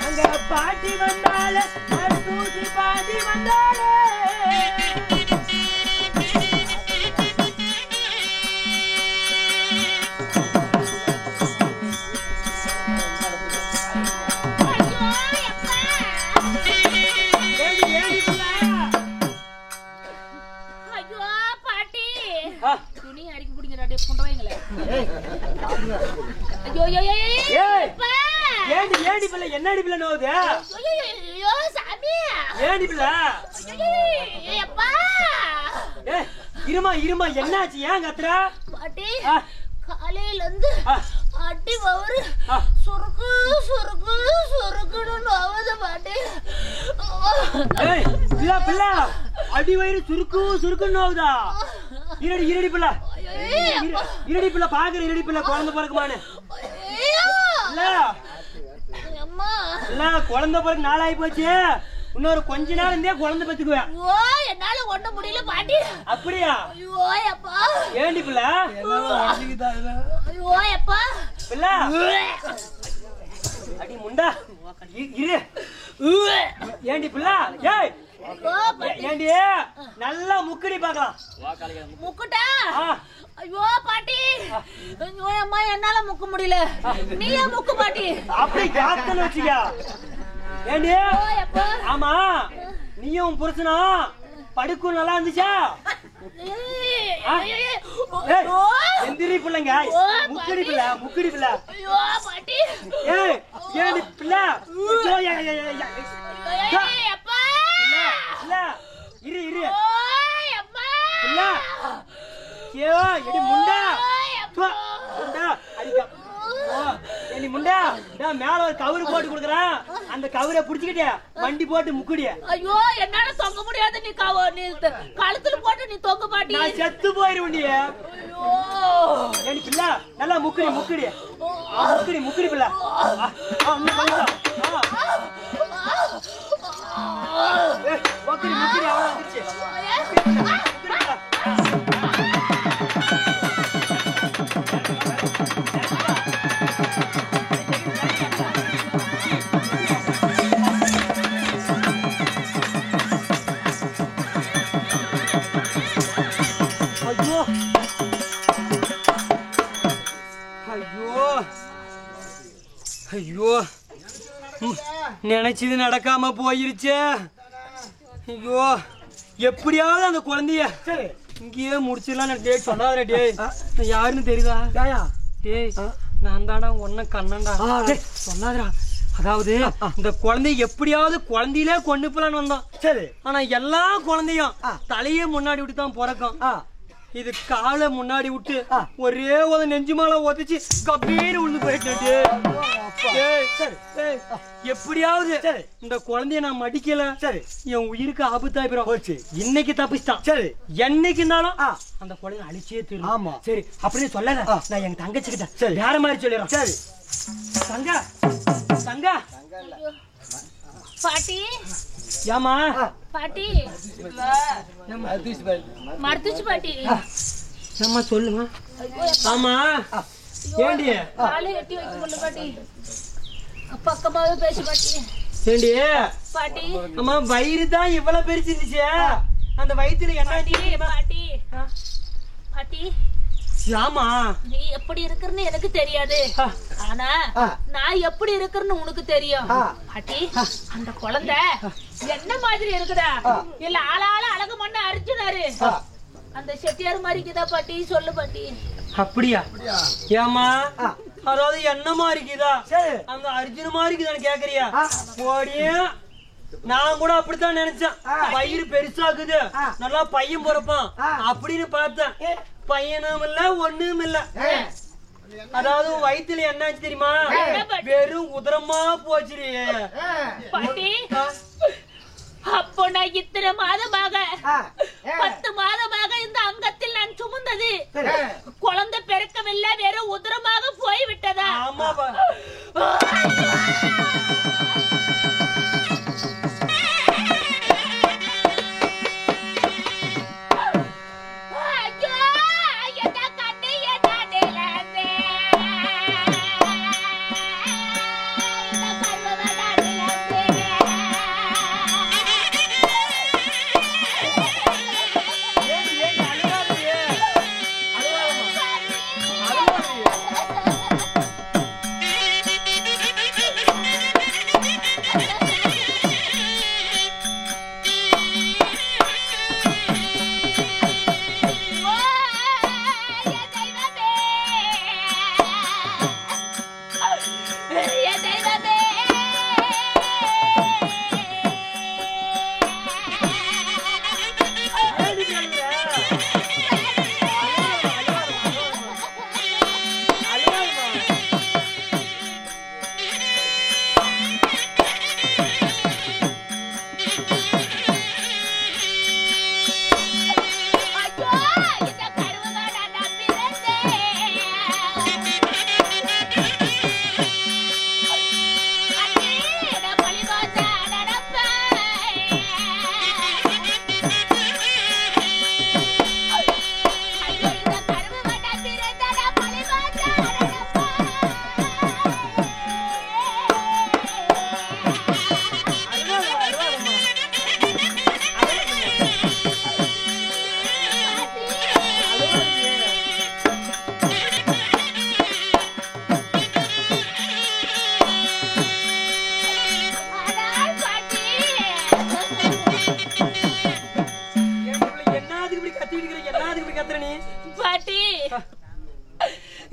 அங்க பாட்டி வந்தாலே தூசி பாட்டி வந்தாலே என்னடி பிள்ளை நோவுது ஏடி பிள்ளை இருமா இருமா என்னாச்சு ஏன் கத்துற பாட்டி காலையில இருந்து அடி வவரு சுருக்கு சுருக்கு சுருக்குன்னு நோவுது பாட்டி பிள்ளை அடி வயிறு சுருக்கு சுருக்குன்னு நோவுதா இருடி இருடி பிள்ளை இருடி பிள்ளை பாக்குற இருடி பிள்ளை குழந்தை பிறக்குமானு இல்ல குழந்தை பிறகு நாளாயி போச்சு இன்னொரு கொஞ்ச நாள் இருந்தே குழந்தை பெத்துக்குவேன் என்னால ஒண்ணு முடியல பாட்டி அப்படியா ஐயோ அப்பா ஏண்டி பிள்ளை ஐயோ அப்பா பிள்ளை அடி முண்டா இரு ஏண்டி பிள்ளை ஏய் ஏண்டி நல்லா முக்கடி பாக்கலாம் முக்குட்டா ஐயோ பாட்டி ஐயோ அம்மா என்னால முக்க முடியல நீயே முக்கு பாட்டி அப்படி ஜாத்தன வச்சியா ஏண்டி ஆமா நீயும் புருஷனா படுக்கும் நல்லா இருந்துச்சா எந்திரி பிள்ளைங்க முக்கடி பிள்ளை ஐயோ பாட்டி ஏய் ஏண்டி பிள்ளை அப்பா இல்ல இரு இரு அம்மா இல்ல ஏ எடி முண்டா முண்டா அடிக்க ஏடி முண்டா நான் மேல ஒரு கவர் போட்டு கொடுக்கறேன் அந்த கவரை புடிச்சிக்கிட்டே வண்டி போட்டு முக்குடி ஐயோ என்னால தொங்க முடியாது நீ கழுத்துல போட்டு நீ தொங்க பாட்டி நான் செத்து போயிடுவேன் நீ ஐயோ ஏடி பிள்ளை நல்லா முக்குடி முக்குடி முக்குடி பிள்ளை முக்குடி முக்குடி அவள வந்துச்சு ஐயோ நினைச்சது நடக்காம போயிருச்சு ஐயோ எப்படியாவது அந்த குழந்தைய இங்கேயே முடிச்சிடலாம் சொல்லாத டேய் யாருன்னு தெரியுதா டேய் நான் தாடா உன்ன கண்ணன்டா சொல்லாதடா அதாவது இந்த குழந்தை எப்படியாவது குழந்தையிலே கொண்டு போலான்னு வந்தோம் சரி ஆனா எல்லா குழந்தையும் தலையே முன்னாடி விட்டு தான் பிறக்கும் இது காலை முன்னாடி விட்டு ஒரே ஒரு நெஞ்சு மேல ஒதிச்சு கப்பீர் விழுந்து போயிட்டு எப்படியாவது இந்த குழந்தைய நான் மடிக்கல சரி என் உயிருக்கு ஆபத்தாய் போச்சு இன்னைக்கு தப்பிச்சிட்டான் சரி என்னைக்கு இருந்தாலும் அந்த குழந்தை அழிச்சே தீரும் ஆமா சரி அப்படியே சொல்லாத நான் எங்க தங்கச்சிக்கிட்ட சரி வேற மாதிரி சொல்லிடுறேன் சரி தங்கா தங்கா பாட்டி ஏமா பாட்டி மறுத்துச்சு பாட்டி ஏமா சொல்லுங்க ஆமா ஏண்டி காலை எட்டி வைக்க முடியல பாட்டி பக்கமாவே பேசு பாட்டி ஏண்டி பாட்டி அம்மா வயிறு தான் இவ்வளவு பெருசு இருந்துச்சு அந்த வயித்துல என்ன பாட்டி பாட்டி ஆமா நீ எப்படி இருக்குன்னு எனக்கு தெரியாது ஆனா நான் எப்படி இருக்குன்னு உனக்கு தெரியும் பாட்டி அந்த குழந்தை என்ன மாதிரி இருக்குதா இல்ல ஆளால அழகு மண்ண அரிச்சுனாரு அந்த செட்டியார் மாதிரிக்குதா பாட்டி சொல்லு பாட்டி அப்படியா ஏமா அதாவது என்னமா இருக்குதா அந்த அர்ஜுன் மாதிரி இருக்குதான்னு கேக்குறியா ஓடியா நான் கூட அப்படித்தான் நினைச்சேன் வயிறு பெருசாக்குது நல்லா பையன் பிறப்பான் அப்படின்னு பார்த்தேன் பையனும் இல்ல ஒண்ணும் இல்ல அதாவது வயிற்றுல என்னாச்சு தெரியுமா வெறும் உதரமா போச்சு பாட்டி அப்போ நான் இத்தனை மாதமாக 10 மாதமாக இந்த அங்கத்தில் நான் சுமந்தது குழந்தை பிறக்கவில்லை வெறும் உதரமாக போய்விட்டதா ஆமா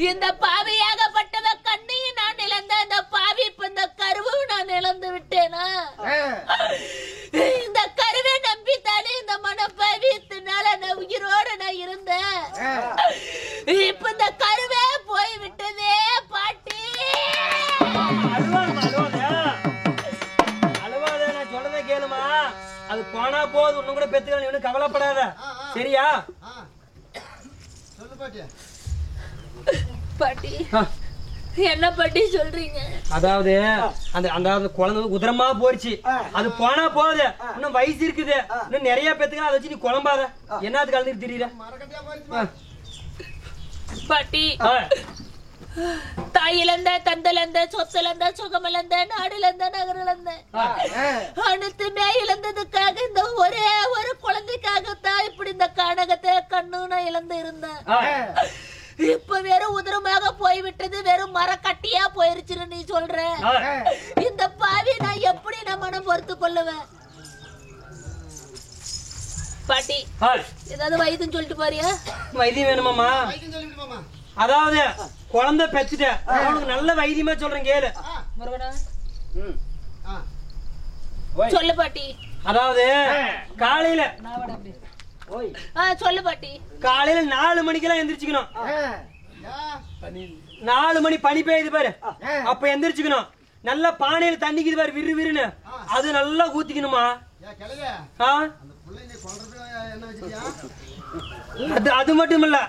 இந்த பாவியாகப்பட்டவ கண்ணையும் நான் இழந்த அந்த பாவி இப்ப இந்த கருவும் நான் இழந்து விட்டேனா? இந்த கருவை நம்பித்தானே இந்த மனப்பாவி இத்தனால நான் உயிரோட நான் இருந்தேன். இப்ப இந்த கருவே போய் விட்டதே பாட்டி. அழுவாத, நான் சொல்றதை கேளுமா. அது போனா போது, ஒண்ணும் கூட பெத்துக்கலாம், நீ ஒன்னும் கவலைப்படாத. சரியா? பாட்டி என்ன பாட்டி சொல்றீங்க? அதாவது அந்த குழந்தை உதரமா போயிடுச்சு. அது போனா போகுது, இன்னும் வயசு இருக்குது, இன்னும் நிறைய பேத்துக்கு அதை வச்சு நீ குழம்பாத. என்னது கலந்துட்டு தெரியல பாட்டி. தாயிலந்த தந்தலந்த சொத்துலந்த சுகமிழந்த நாடுலந்த நகரிழந்த அனைத்துமே இழந்ததுக்காக இந்த ஒரே ஒரு குழந்தைக்காகத்தான் இப்படி இந்த கானகத்தை கண்ணு நான் இழந்து இருந்தேன். இப்ப வெறும் உதிரமாக போய்விட்டது, வெறும் மரக்கட்டியா போயிருச்சுன்னு நீ சொல்ற. இந்த பாவி நான் எப்படி நான் மனம் பொறுத்து கொள்ளுவேன்? பாட்டி ஏதாவது வைத்தியம் சொல்லிட்டு பாரியா? வைத்தியம் வேணுமாமா? அதாவது குழந்தை பெத்துட்ட, அவனுக்கு நல்ல வைத்தியமா சொல்றேன் கேளு. சொல்லு பாட்டி. அதாவது காலையில சொல்லு பாட்டி. காலையில 4 மணிக்கெல்லாம் எந்திரிச்சுக்கணும். 4 மணி பனி பெய்யுது பாரு, அப்ப எந்திரிச்சுக்கணும். நல்லா பானையில தண்ணிக்குது பாரு, விறு விறுன்னு, அது நல்லா ஊத்திக்கணுமா. அது மட்டும் இல்ல,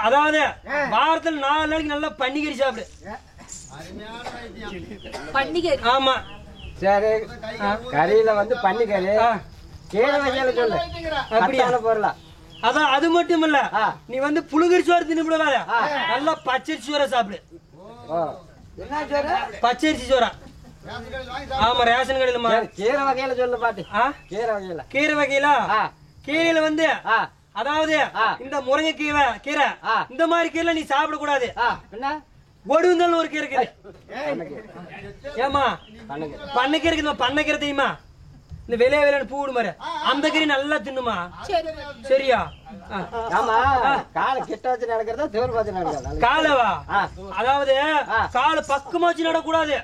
அதாவது வாரத்துல 4 நாளைக்கு நல்லா பன்னிக்கறி சாப்பிடு. பன்னிக்கறி? ஆமா. சரி, கறியில வந்து பன்னிக்கறி, கீரை வகையில சொல்லு. அப்படியே போறலாம். அதான் அது மட்டும் இல்ல, நீ வந்து புழுங்கரி சோறு தின்னுபிடாத, நல்லா பச்சரிசி சோற சாப்பிடு. பச்சரிசி சோறா? ஆமா, ரேஷன் கடையில. கீரை வகையில சொல்லு பாட்டி. கீரை வகையில? கீரை வகையில கீரையில வந்து அதாவது இந்த முருங்கை கீரை இந்த மாதிரி கீரை நீ சாப்பிட கூடாது. ஒடுங்கல் ஒரு கீரை இருக்குது. ஏமா பண்ணைக்கீரை இருக்குமா? பண்ணைக்கீரை தெரியுமா? இந்த வெளியே வெளியே பூடு மாதிரி அந்த கறி நல்லா தின்னுமா. சரியா? காலை கிட்ட வச்சு நடக்கிறதா தோல் வச்சு நடக்கிறதா? காலவா? அதாவது காலை பக்கமா வச்சு நடக்கூடாது,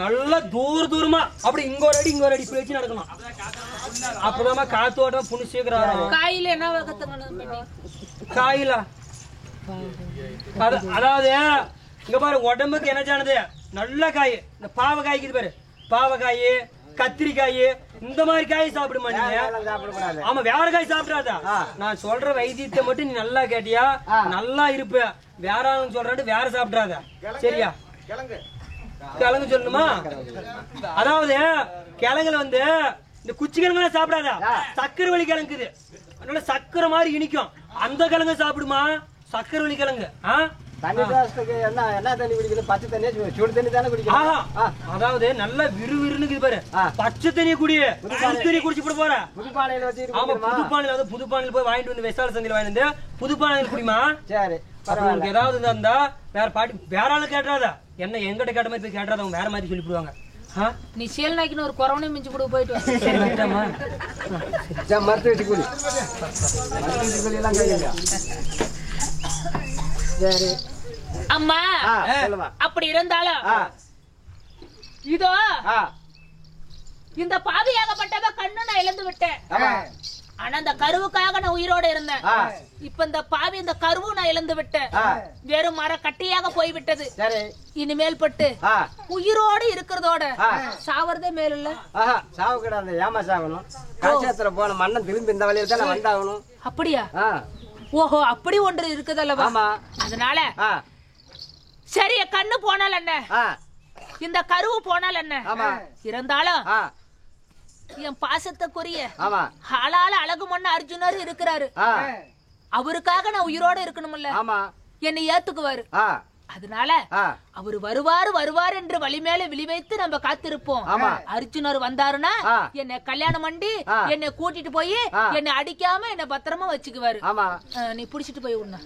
நல்லா தூரமா அப்படி இங்க ஒரு அடி இங்க ஒரு அடி வச்சு நடக்கணும். அப்பதான் காத்தோட்டம் புண்ணு சீக்கிரம். காயில என்ன வகத்துங்க? காயில அதாவது இங்க பாரு, உடம்புக்கு என்ன சானது நல்ல காய். இந்த பாவக்காய்க்கு பாரு, பாவக்காய், கத்திரிக்காய், இந்த மாதிரி காய் சாப்பிடுமா நீங்க? ஆமா, வேற காய் சாப்பிடாதா. நான் சொல்ற வைத்தியத்தை மட்டும் நீ நல்லா கேட்டியா நல்லா இருப்ப. வேற சொல்றாட்டு வேற சாப்பிடாத. சரியா? கிழங்கு சொல்லணுமா? அதாவது கிழங்குல வந்து இந்த குச்சி கிழங்கு சாப்பிடாதா, சக்கரை வலி கிழங்குது, அதனால சக்கரை மாதிரி இனிக்கும், அந்த கிழங்கு சாப்பிடுமா. சக்கரை வலி கிழங்கு. தண்ணி என்ன தண்ணி குடிக்கணும்? பச்சை தண்ணி, சுடு தண்ணி தானே குடிக்கணும். அதாவது நல்லா விறுவிறுன்னு பாரு, பச்சை தண்ணியை குடி, புது தண்ணி குடிச்சு போட போற. புதுப்பானையில வச்சு? ஆமா, புதுப்பானையில புதுப்பானையில போய் வாங்கிட்டு வந்து வெசால சந்தையில வாங்கிட்டு வந்து புதுப்பானையில குடிமா. சரி, உங்களுக்கு ஏதாவது இருந்தா வேற பாட்டி வேற ஆளு கேட்டாதா, என்ன எங்கிட்ட கேட்ட மாதிரி போய் கேட்டாத, அவங்க வேற மாதிரி சொல்லி போடுவாங்க. நீ சேல் நாய்க்குன்னு ஒரு கொரோனா மிஞ்சி கூட போயிட்டு மருத்துவ வச்சு கூலி எல்லாம் கேட்கலையா? சரி அம்மா, அப்படி இருந்தாலும் இதோ இந்த பாவியாகப்பட்டவ கண்ணு நான் இழந்து விட்டேன். ஆனா இந்த கருவுக்காக நான் உயிரோட இருந்தேன். இப்ப இந்த பாவி இந்த கருவு நான் இழந்து விட்டேன், வெறும் மர கட்டியாக போய்விட்டது. இனிமேல் பட்டு உயிரோடு இருக்கிறதோட சாவறதே மேல சாவு கிடையாது. ஏமா சாகணும்? காட்சாத்திர போன மண்ணன் திரும்பி இந்த வழியில தான் வந்தாகணும். அப்படியா? ஓஹோ, அப்படி ஒன்று இருக்குதல்லவா? அதனால சரி, கண்ணு போனால் என்ன, இந்த கருவு போனால் என்ன, இருந்தாலும் என் பாசத்துக்குரிய ஆளால அழகு மண்ண அர்ஜுனர் இருக்கிறாரு. அவருக்காக நான் உயிரோட இருக்கணும்ல, என்னை ஏத்துக்குவாரு. அதனால அவரு வருவாரு என்று வழி மேல விழி வைத்து நம்ம காத்திருப்போம். அர்ஜுனர் வந்தாருன்னா என்னை கல்யாணம் பண்ணி என்னை கூட்டிட்டு போய் என்னை அடிக்காம என்னை பத்திரமா வச்சுக்குவாரு. நீ புடிச்சிட்டு போய் உன்ன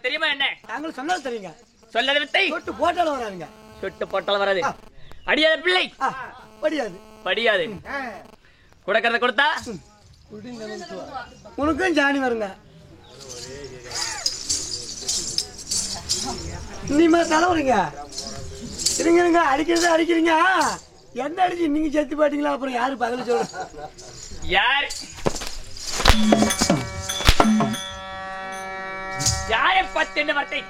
தெரியுமா என்ன? நாங்கள் சொன்னது தெரியுங்க. சொல்லத வித்தை சொட்டு போட்டாலும் வராதுங்க. சொட்டு போட்டாலும் வராது. அடியாத பிள்ளை படியாது படியாது. கொடுக்கறத கொடுத்தா உனக்கும் ஜானி வருங்க. நீமா தலைவருங்க இருங்க அடிக்கிறது அடிக்கிறீங்க. என்ன அடிச்சு நீங்க செத்து பாட்டீங்களா? அப்புறம் யாரு பகல சொல்ற? யார் யாரை பத்தின வார்த்தை?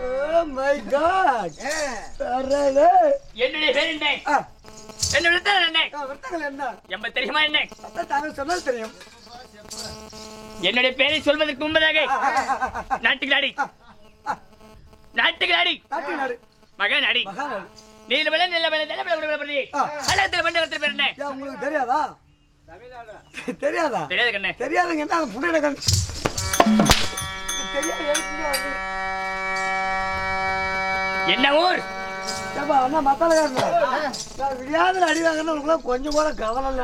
Oh my God! என்னுடைய பேர் என்ன? என்ன விருத்தங்கள் என்ன? விருத்தங்கள் என்ன? எம்ப தெரியுமா என்ன? தாங்கள் சொன்னது தெரியும். என்னுடைய பேரை சொல்வதற்கு முன்பதாக நாட்டுக்காடி நாட்டுக்காடி மகனாடி நீலவள நிலவள நிலவள அலகத்தில் மண்டலத்தில் பேர் என்ன? உங்களுக்கு தெரியாதா? தெரியாதா? தெரியாது கண்ணே. தெரியாதுங்க. என்ன புரியல கண்ணு. என்ன ஊர்? அண்ணா மத்தால விடியாதுல அடிவாங்கன்னு உங்களுக்கு கொஞ்சம் கூட கவலை இல்ல.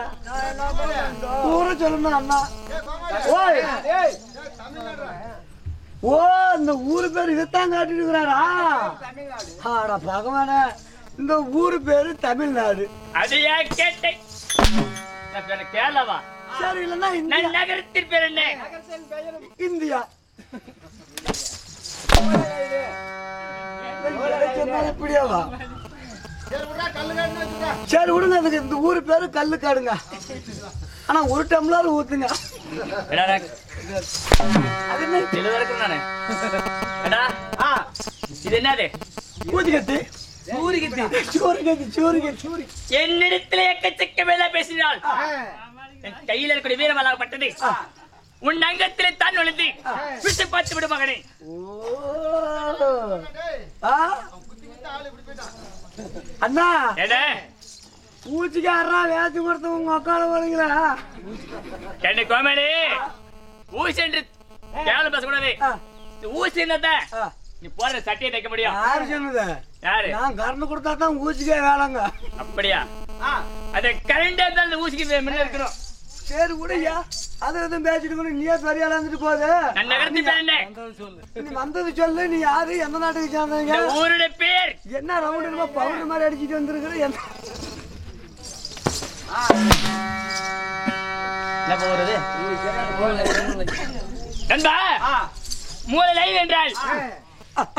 ஊரை சொல்லணும் அண்ணா. ஓ இந்த ஊரு பேர் இதைத்தான் காட்டிட்டு இருக்கிறாரா? ஆடா பகவான, இந்த ஊரு பேரு தமிழ்நாடு. அதையா கேட்டேன். கேரளாவா? சரி இல்லன்னா நகரத்தின் பேர் என்ன? இந்தியா. எப்படியாவா? சரி விடுங்க. அதுக்கு இந்த ஊரு பேரு கல்லுக்காடுங்க. ஆனா ஒரு டம்ளர் ஊத்துங்க. என்னிடத்தில் எக்கச்சக்க வேலை பேசினாள். என் கையில் இருக்கிற வீரமலாகப்பட்டது உன் அங்கத்திலே தான் நுழைந்து விட்டு பார்த்து விடு மகனே. அண்ணா என்ன ஊச்சிக்காரா வேச்சு கொடுத்த உங்க அக்கால போறீங்களா? என்ன கோமேடி ஊசி என்று கேவலம் பேசக்கூடாது. ஊசி என்னத நீ போற சட்டையை தைக்க முடியும். யாரு சொன்னது? யாரு? நான் கரண்ட் கொடுத்தா தான் ஊசிக்கே வேலைங்க. அப்படியா? அது கரண்டே தான் அந்த ஊசிக்கு முன்ன இருக்கணும். சரி விடுயா, அது எதுவும் பேசிட்டு நீயே பெரிய ஆளா இருந்துட்டு போகுது. நான் நகரத்தி பேர் என்ன? நீ வந்தது சொல்லு. நீ யாரு, எந்த நாட்டுக்கு சேர்ந்தீங்க? ஊருடைய பேர் என்ன ரவுண்ட் பவுடர் மாதிரி அடிச்சுட்டு வந்திருக்கிற? என்ன போறது நண்பா? மூல லைன் என்றால்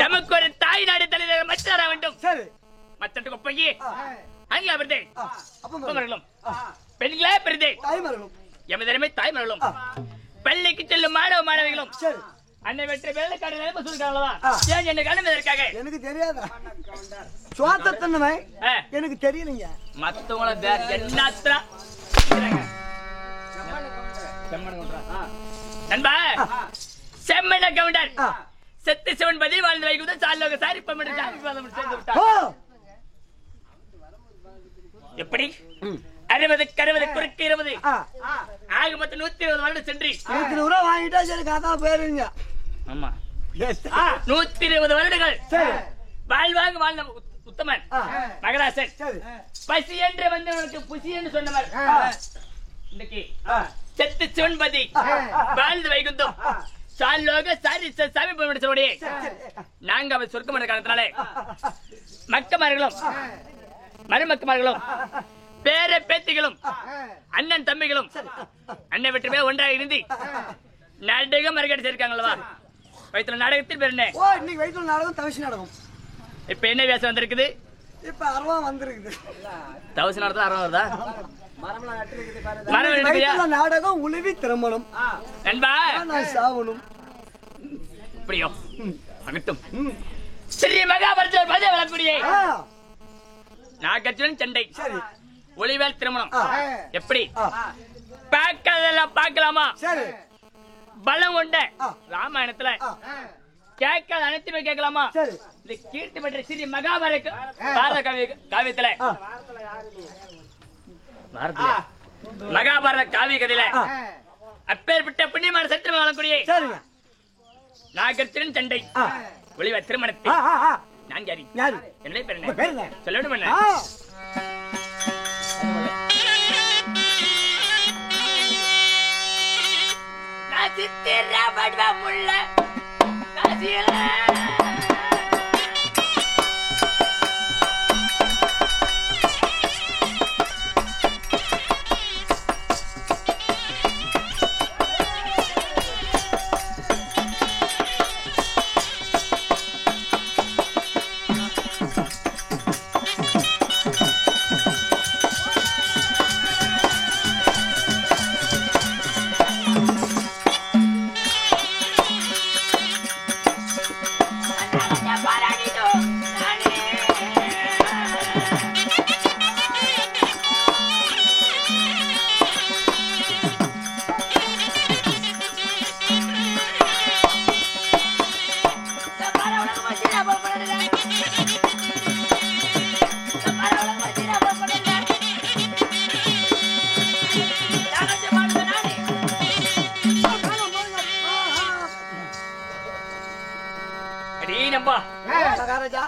நமக்கு ஒரு தாய் நாடு தலைவர் மச்சாரா வேண்டும். சரி, மச்சட்டு கொப்பையே அங்கே வருதே. அப்ப பெண்களே பெருதே தாய்மார்களும் எமதரமே தாய்மார்களும் பள்ளிக்கு செல்லும் மாணவ மாணவிகளும் சரி அன்னை வெற்றி வெள்ளக்கார நிலைமை சொல்லிருக்காங்களா? ஏன் என்ன காரணம் எதற்காக? எனக்கு தெரியாதா? சுவாத்தன்மை எனக்கு தெரியலைங்க. மத்தவங்கள வேற என்னத்ரா நண்பா செம்மன கவுண்டர் செத்து சிவன் பதி வாழ்ந்து வைகுந்த சாலோக சாரி பம்மட சாமி பாதம் சேர்ந்து விட்டார். எப்படி 60 குறுக்கு 20 ஆக மொத்தம் 120 வருடம் சென்று 120 ரூபா வாங்கிட்டா சரி காத்தா போயிருங்க. ஆமா 120 வருடங்கள் வாழ்வாங்க வாழ்ந்த உத்தமன் மகராசன் பசி என்று வந்தவனுக்கு புசி என்று சொன்னவர் இன்னைக்கு செத்து சிவன்பதி வாழ்ந்து வைகுந்தம் சாலோக சாரி சாமி பம்மட நாங்க அவர் சொர்க்கம் என்ற காரணத்தினாலே மக்கமார்களும் மருமக்கமார்களும் பேர பேத்திகளும் அண்ணன் தம்பிகளும் அண்ணன் வெற்றி பேர் ஒன்றாக இருந்து நாடகம் மறுகடி சேர்க்காங்களா? வயிற்றுல நாடகத்தில் பேர் என்ன? இன்னைக்கு வயிற்றுல நாடகம் தவசி நாடகம். இப்ப என்ன வேஷம் வந்திருக்குது? இப்ப அரவம் வந்திருக்குது. தவசி நாடகம் அரவம் வருதா? மரம் நாடகம் உழுவி திருமணம் நண்பா சாவணும். இப்படியோ அகட்டும். ஸ்ரீ மகாபாரதத்தில் பதவி வரக்கூடிய நாகர்ஜுனன் சண்டை ஒளிவேல் திருமணம் எப்படி பார்க்கறதெல்லாம் பார்க்கலாமா? பலம் கொண்ட ராமாயணத்துல கேட்காத அனைத்துமே கேட்கலாமா? இந்த கீர்த்தி பெற்ற ஸ்ரீ மகாபாரத காவியத்துல மகாபாரத காவிய கதையில அப்பேற்பட்ட புண்ணியமான சத்திரம் வழங்கக்கூடிய நாகர்ஜுனன் சண்டை ஒளிவேல் திருமணத்தை நான் யாரி என்ன பேர் என்ன சொல்ல வேண்டும் என்ன? நான் சித்திர வடிவமுள்ள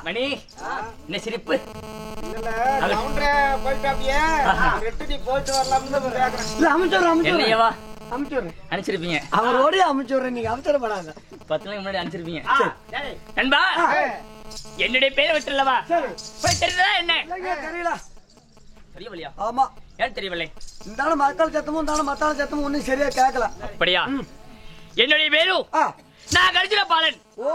மணி என்ன சிரிப்பு? அனுப்பிச்சிருப்பீங்க அவரோட அமைச்சர். நீங்க அவசரப்படாத. 10 நாளைக்கு முன்னாடி அனுப்பிச்சிருப்பீங்க. நண்பா என்னுடைய பேரை விட்டுலவா தெரியுதா? என்ன தெரியல? தெரியவில்லையா? ஆமா. ஏன் தெரியவில்லை? இந்த மக்கள் சத்தமும் மத்தான சத்தமும் ஒன்னும் சரியா கேட்கல. அப்படியா? என்னுடைய பேரு நாகார்ஜுன பாலன். ஓ,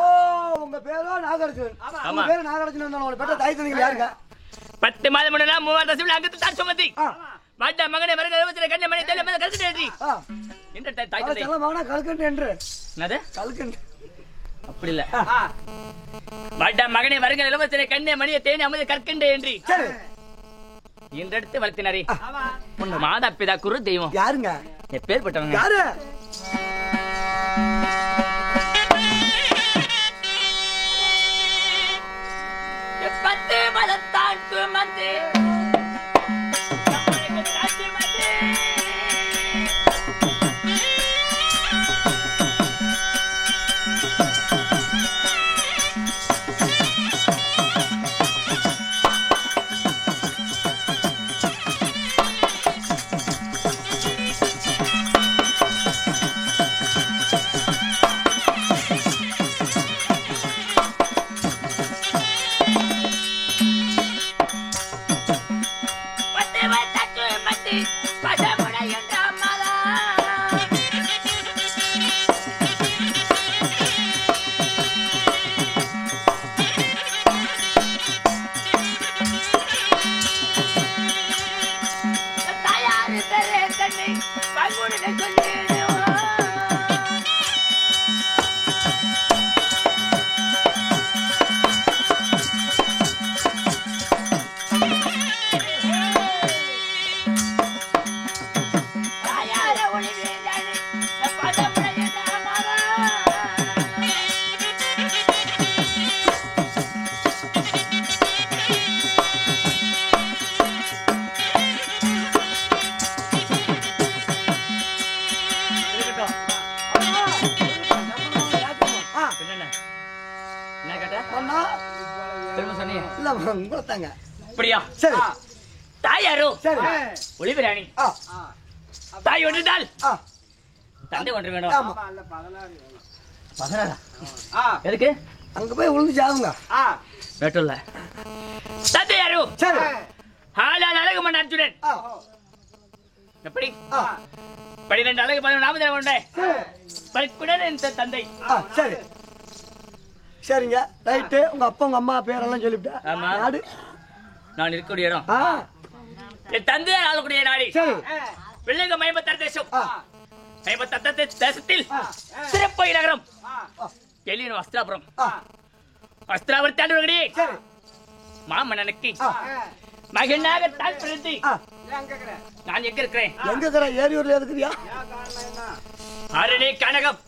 உங்க பேரோ நாகார்ஜுனன்? உங்க பேரு நாகார்ஜுனன் தான். உங்க பெற்ற தாய் தந்தைகள் யாருங்க? 10 மாதம் முன்னா 3 தசம் அங்கத்து தார் சுமதி வாடா மகனே மரக 20 கண்ணே மணி தெல்ல மேல கல்கண்டேடி என்ற தாய் தந்தை செல்ல மகனா கல்கண்டு என்று. என்னது கல்கண்டு? அப்படி இல்ல. வாடா மகனே மரக 20 கண்ணே மணி தேனி அமுத கற்கண்டே என்று சரி இந்த இடத்து வளர்த்தினாரே உங்க மாதா பிதா குரு தெய்வம் யாருங்க? எப்பேற்பட்டவங்க? யாரு? எப்பத்து மதத்தான் சுமந்து என்ன கேட்ட மன்னா திரும்ப சொன்னீங்க இல்ல உங்களை தாங்க அப்படியா சரி தாய் யாரோ சரி ஒளிபிராணி தாய் ஒன்றுதால் தந்தை ஒன்று வேணும் ஆமா 16 எதுக்கு அங்க போய் விழுந்து சாவுங்க வேட்டுல்ல தந்தை யாரோ சரி ஆளால் அழகுமன் அர்ஜுனன் எப்படி 12 அழகு 14 நாமதேவ கொண்டே பல்குடன் என் தந்தை சரி சரிங்க ரைட்டு உங்க அப்பா உங்க அம்மா பேரெல்லாம் சொல்லிவிட்டேன் ஆமா. நாடு நான் இருக்கக்கூடிய இடம் என் தந்தையார் ஆளக்கூடிய நாடி சரி பிள்ளைங்க மைபத்தார் தேசம் மைபத்தார் தேசத்தில் சிறப்பு நகரம் எலியன் வஸ்திராபுரம் வஸ்திராபுரத்தை ஆண்டு சரி மாமன்னனுக்கு மகனாக தான் பிறந்து நான் எங்க இருக்கிறேன் எங்க இருக்கிற ஏரியூர்ல இருக்குறியா அரணே கனகம்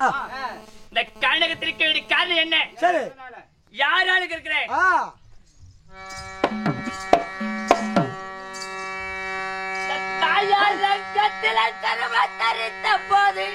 இந்த கனகத்திற்கு வேண்டிய காரணம் என்ன சரி யாராலும் இருக்கிறேன் தாயார் ரங்கத்தில் கருவ தரித்த போது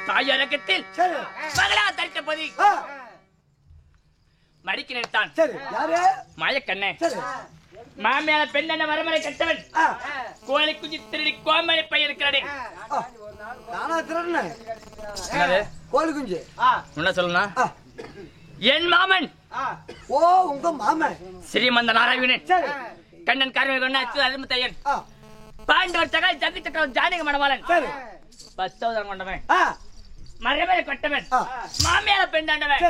தாயரகத்தில் மகளா தரித்த போதி மடிக்கு நிறுத்தான் மாயக்கண்ணே மாமியால பெண் என்ன வரமறை கட்டவன் கோழி குஞ்சு திருடி கோமலை பையன் இருக்கிறானே நானா திருடுனேன் என்னது கோழி குஞ்சு என்ன சொல்லணும் என் மாமன் ஓ உங்க மாமன் ஸ்ரீமந்த நாராயணன் கண்ணன் கார்மேகன் அருமை தையன் பாண்டவர் தகாய் ஜங்கு சக்கரம் ஜானக மணவாளன் 10,000 கொண்டவன் மரமேல கொட்டவன் மாமியால பெண்டாண்டவன்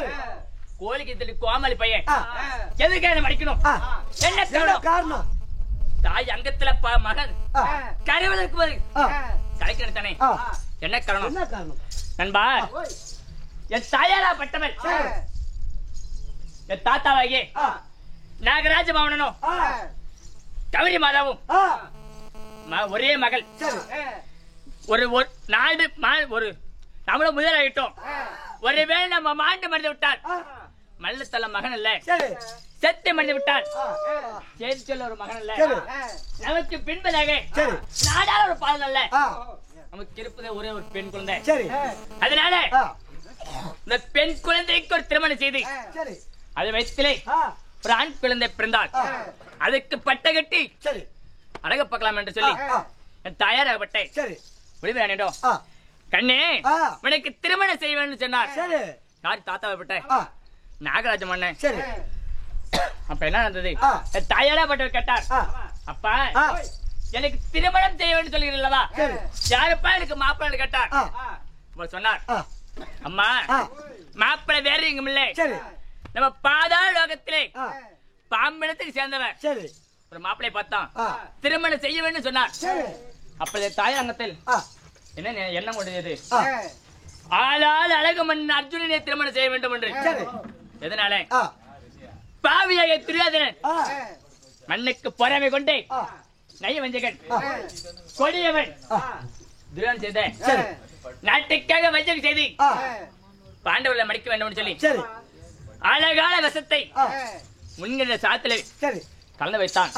கோழிக்கு திருடி கோமலை பையன் எதுக்கு என்ன மடிக்கணும் என்ன காரணம் தாய் அங்கத்துல மகன் கருவதற்கு கலைக்கணும் தானே என்ன காரணம் நண்பா என் தாயாரா பட்டவன் என் தாத்தாவாகியே நாகராஜ மாவனனும் கௌரி மாதாவும் ஒரே மகள் ஒரு நாடு ஒரு நம்மளும் முதலாயிட்டோம் ஒருவேளை நம்ம மாண்டு மறந்து விட்டால் மல்லத்தல மகன் இல்ல செத்து மறந்து விட்டால் சேர்ச்சல் ஒரு மகன் இல்ல நமக்கு பின்பதாக நாடால ஒரு பாதம் இல்ல நமக்கு இருப்பது ஒரே ஒரு பெண் குழந்தை அதனால இந்த பெண் குழந்தைக்கு ஒரு திருமணம் செய்து அது வயசிலே ஒரு ஆண் குழந்தை பிறந்தால் அதுக்கு பட்டை கட்டி அழக பார்க்கலாம் என்று சொல்லி என் தாயாராகப்பட்டேன் விடுவேன் கண்ணே உனக்கு திருமணம் செய்வேன்னு சொன்னார் யார் தாத்தாவை பட்டேன் நாகராஜ மன்னன் அப்ப என்ன நடந்தது என் தாயாராகப்பட்டவர் கேட்டார் அப்பா எனக்கு திருமணம் செய்ய வேண்டும் சொல்கிறீர்களா யாருப்பா எனக்கு மாப்பிள்ளை கேட்டார் சொன்னார் அம்மா மாப்பிள்ளை வேற எங்கும் இல்லை நம்ம பாதாள லோகத்திலே பாம்பினத்துக்கு சேர்ந்தவன் ஒரு மாப்பிள்ளை பார்த்தான் திருமணம் செய்ய வேண்டும் சொன்னார் அப்ப தாயரங்கத்தில் என்ன எண்ணம் கொண்டது ஆளால் அழகு மன்னன் அர்ஜுனனை திருமணம் செய்ய வேண்டும் என்று எதனால பாவியாக துரியோதனன் மண்ணுக்கு பொறாமை கொண்டே நயவஞ்சகன் கொடியவன் துரோகம் செய்த நாட்டுக்காக வஞ்சகம் செய்து பாண்டவர்களை மடிக்க வேண்டும் சொல்லி அழகான விஷத்தை முன்கிற சாத்தில கலந்து வைத்தான்.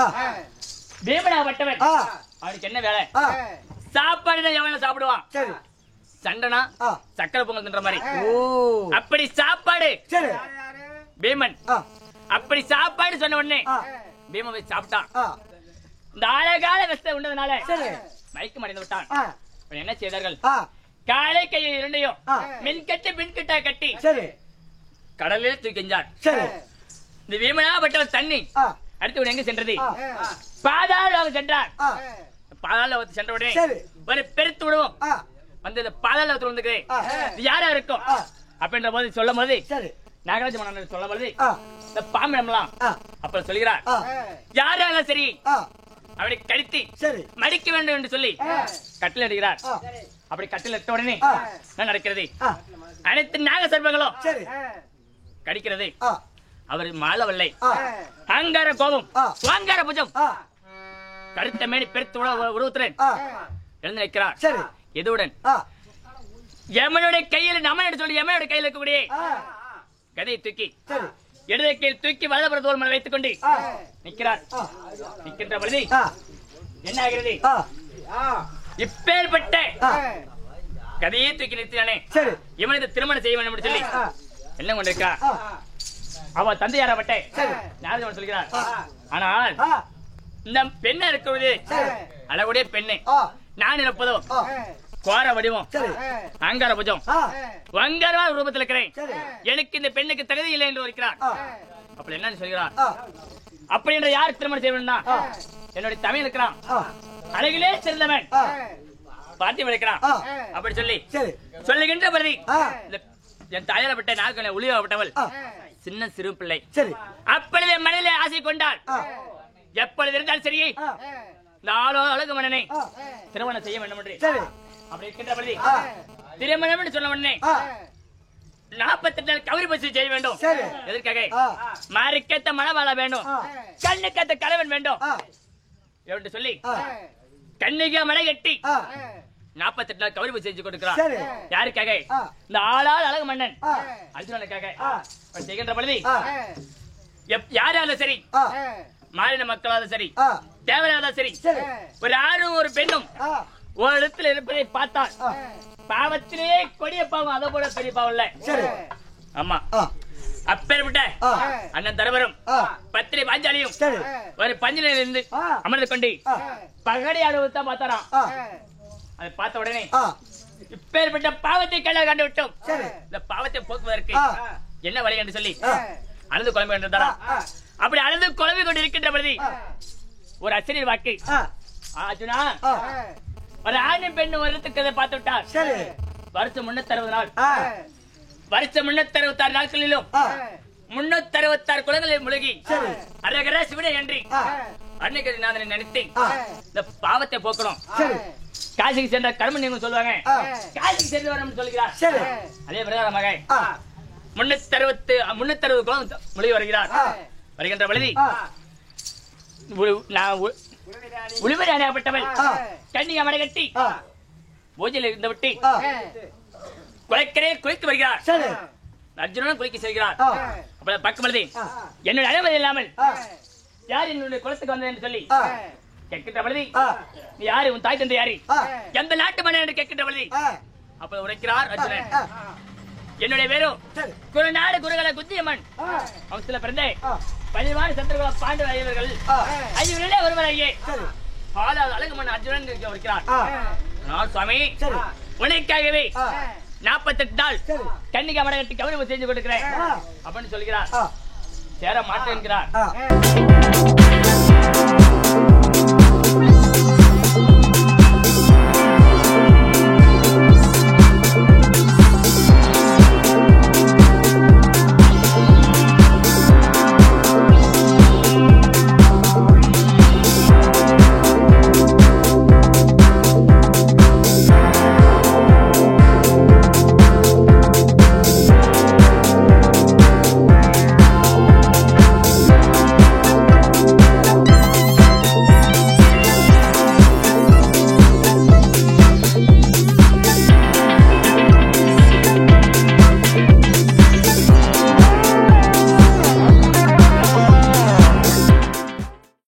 பீமனாகப்பட்டவன் அவனுக்கு என்ன வேலை? சாப்பாடு எவன சாப்பிடுவான்? சண்டனா சக்கரை பொங்கல் தின்ற மாதிரி. அப்படி சாப்பாடு பீமன் அப்படி சாப்பாடு சொன்ன உடனே பீமன் போய் சாப்பிட்டான். இந்த அழகான விஷத்தை உண்டதுனால மயக்கம் அடைந்து விட்டான். என்ன செய்தார்கள்? காலை கையை இரண்டையும் மின்கட்டு மின்கட்டா கட்டி கடலில் தூக்கி எஞ்சார். இந்த பீமனாகப்பட்டவன் தண்ணி அடுத்து எங்க சென்றது? பாதாள சென்றார். பாதாள சென்ற உடனே ஒரு பெருத்து விடுவோம் வந்து பாதாளத்தில் வந்துக்கிறேன் யாரா இருக்கும் அப்படின்ற போது சொல்லும் போது நாகராஜ மன்னன் சொல்லும் போது இந்த பாம்பிடம்லாம் அப்ப சொல்கிறார் யாராலும் சரி அவரை கடித்து மடிக்க வேண்டும் என்று சொல்லி கட்டில் அடிக்கிறார். அப்படி கட்டில் இட்ட உடனே என்ன நடக்கிறது? அனைத்து நாக சர்ப்பங்களும் கடிக்கிறது. அவர் மாளவல்லை அங்கார கோபம் வாங்கார புஜம் கருத்த மேனி பெருத்து உருவத்துடன் எழுந்து நிற்கிறார். எதுவுடன்? யமனுடைய கையில் நமன் சொல்லி யமனுடைய கையில் இருக்கக்கூடிய கதையை தூக்கி இடது கையில் தூக்கி வலதுபுற தோல் மேல வைத்துக் கொண்டு நிற்கிறார். நிற்கின்ற பொழுது என்ன ஆகிறது? இப்பேற்பட்ட கதையை தூக்கி நிறுத்தினானே இவனுக்கு திருமணம் செய்ய வேண்டும் என்று சொல்லி என்ன கொண்டிருக்கா? அவ தந்தையாரப்பட்ட நாரதன் சொல்கிறார். ஆனால் இந்த பெண்ணை இருக்கிறது அழகுடைய பெண்ணு நான் இருப்பதோ கோர வடிவம் அங்கார புஜம் வங்காரமான ரூபத்தில் இருக்கிறேன். எனக்கு இந்த பெண்ணுக்கு தகுதி இல்லை என்று இருக்கிறார். அப்படி என்ன சொல்கிறார்? அப்படி என்ற யார் திருமணம் செய்ய வேண்டும்னா என்னுடைய தமிழ் இருக்கிறான் அழகிலே சிறந்தவன் பாட்டி இருக்கிறான் அப்படி சொல்லி சொல்லுகின்ற பிரதி என் தாயாரப்பட்ட நாட்களை ஒளிவாப்பட்டவள் சின்ன சிறு பிள்ளை. அப்பொழுது மனதிலே ஆசை கொண்டாள். எப்பொழுது இருந்தால் சரி நாளோ அழகு மன்னனை திருமணம் செய்ய வேண்டும் என்று அப்படி இருக்கின்ற பொழுது திருமணம் என்று சொன்ன உடனே 48 நாள் கவரி பசி செய்ய வேண்டும். எதற்காக? மாறிக்கேத்த மனவாள வேண்டும், கண்ணுக்கேத்த கலவன் வேண்டும் என்று சொல்லி கண்ணிகா மலை கட்டி 48 நாள் கவரி பசி செஞ்சு கொடுக்கிறார். யாருக்காக? இந்த ஆளால் அழகு மன்னன் அர்ஜுனனுக்காக செய்கின்ற பொழுது யாராலும் சரி மாறின மக்களாலும் சரி தேவையாலும் சரி ஒரு ஆணும் ஒரு பெண்ணும் ஒரு இடத்துல இருப்பதை பார்த்தால் பாவத்திலே கொடிய பாவம் அதை போல பெரிய பாவம் இல்ல. ஆமா அப்பேற்பட்ட அண்ணன் தரவரும் பத்திரை பாஞ்சாலியும் ஒரு பஞ்சில இருந்து அமர்ந்து கொண்டு பகடி அனுபவத்தான் பார்த்தாராம். அதை பார்த்த உடனே இப்பேற்பட்ட பாவத்தை கண்ட கண்டு விட்டோம். இந்த பாவத்தை போக்குவதற்கு என்ன வழி என்று சொல்லி அழுது குழம்பு என்றாரா. அப்படி அழுது குழம்பு கொண்டு இருக்கின்ற பொழுது ஒரு அச்சரியர் வாக்கு அர்ஜுனா ஒரு ஆணும் பெண்ணு ஒரு இடத்துக்கு பார்த்து விட்டார். வருஷம் 360 நாள் வருஷம் 366 நாட்களிலும் 366 குளங்களில் முழுகி அரகர சிவனை என்று அன்னைக்கு நான் நினைத்து இந்த பாவத்தை போக்கணும். காசிக்கு சென்ற கர்ம நீங்க சொல்லுவாங்க, காசிக்கு சென்று வரணும் சொல்கிறார். அதே பிரகாரமாக 360 குளம் முழுகி வருகிறார். வருகின்ற பொழுது உளிமராணியாகப்பட்டவள் கண்ணிகா மடை கட்டி பூஜையில் இருந்து விட்டு குளக்கரையை குளித்து வருகிறார். அர்ஜுனன் குளிக்க செல்கிறார். அப்ப பக்கம் எழுதி என்னுடைய அனுமதி இல்லாமல் யார் என்னுடைய குளத்துக்கு வந்தது என்று சொல்லி கேட்கின்ற பொழுது நீ யாரு? உன் தாய் தந்தை யாரு? எந்த நாட்டு மன்னன் என்று கேட்கின்ற பொழுது அப்ப உரைக்கிறார் அர்ஜுனன், என்னுடைய பேரும் குருநாடு குருகல குத்தியம்மன் அவசில பிறந்தே 10 சந்திரகுல பாண்டவ ஐயர்கள் ஐயர்களே ஒருவரையே அழகு மன்னன் அர்ஜுனன் இருக்கிறார். சுவாமி உனக்காகவே 48 நாள் கன்னிகா மடை கட்டி கவனம் செஞ்சு கொடுக்கிறேன் அப்படின்னு சொல்கிறார். சேர மாட்டேன் என்கிறார்.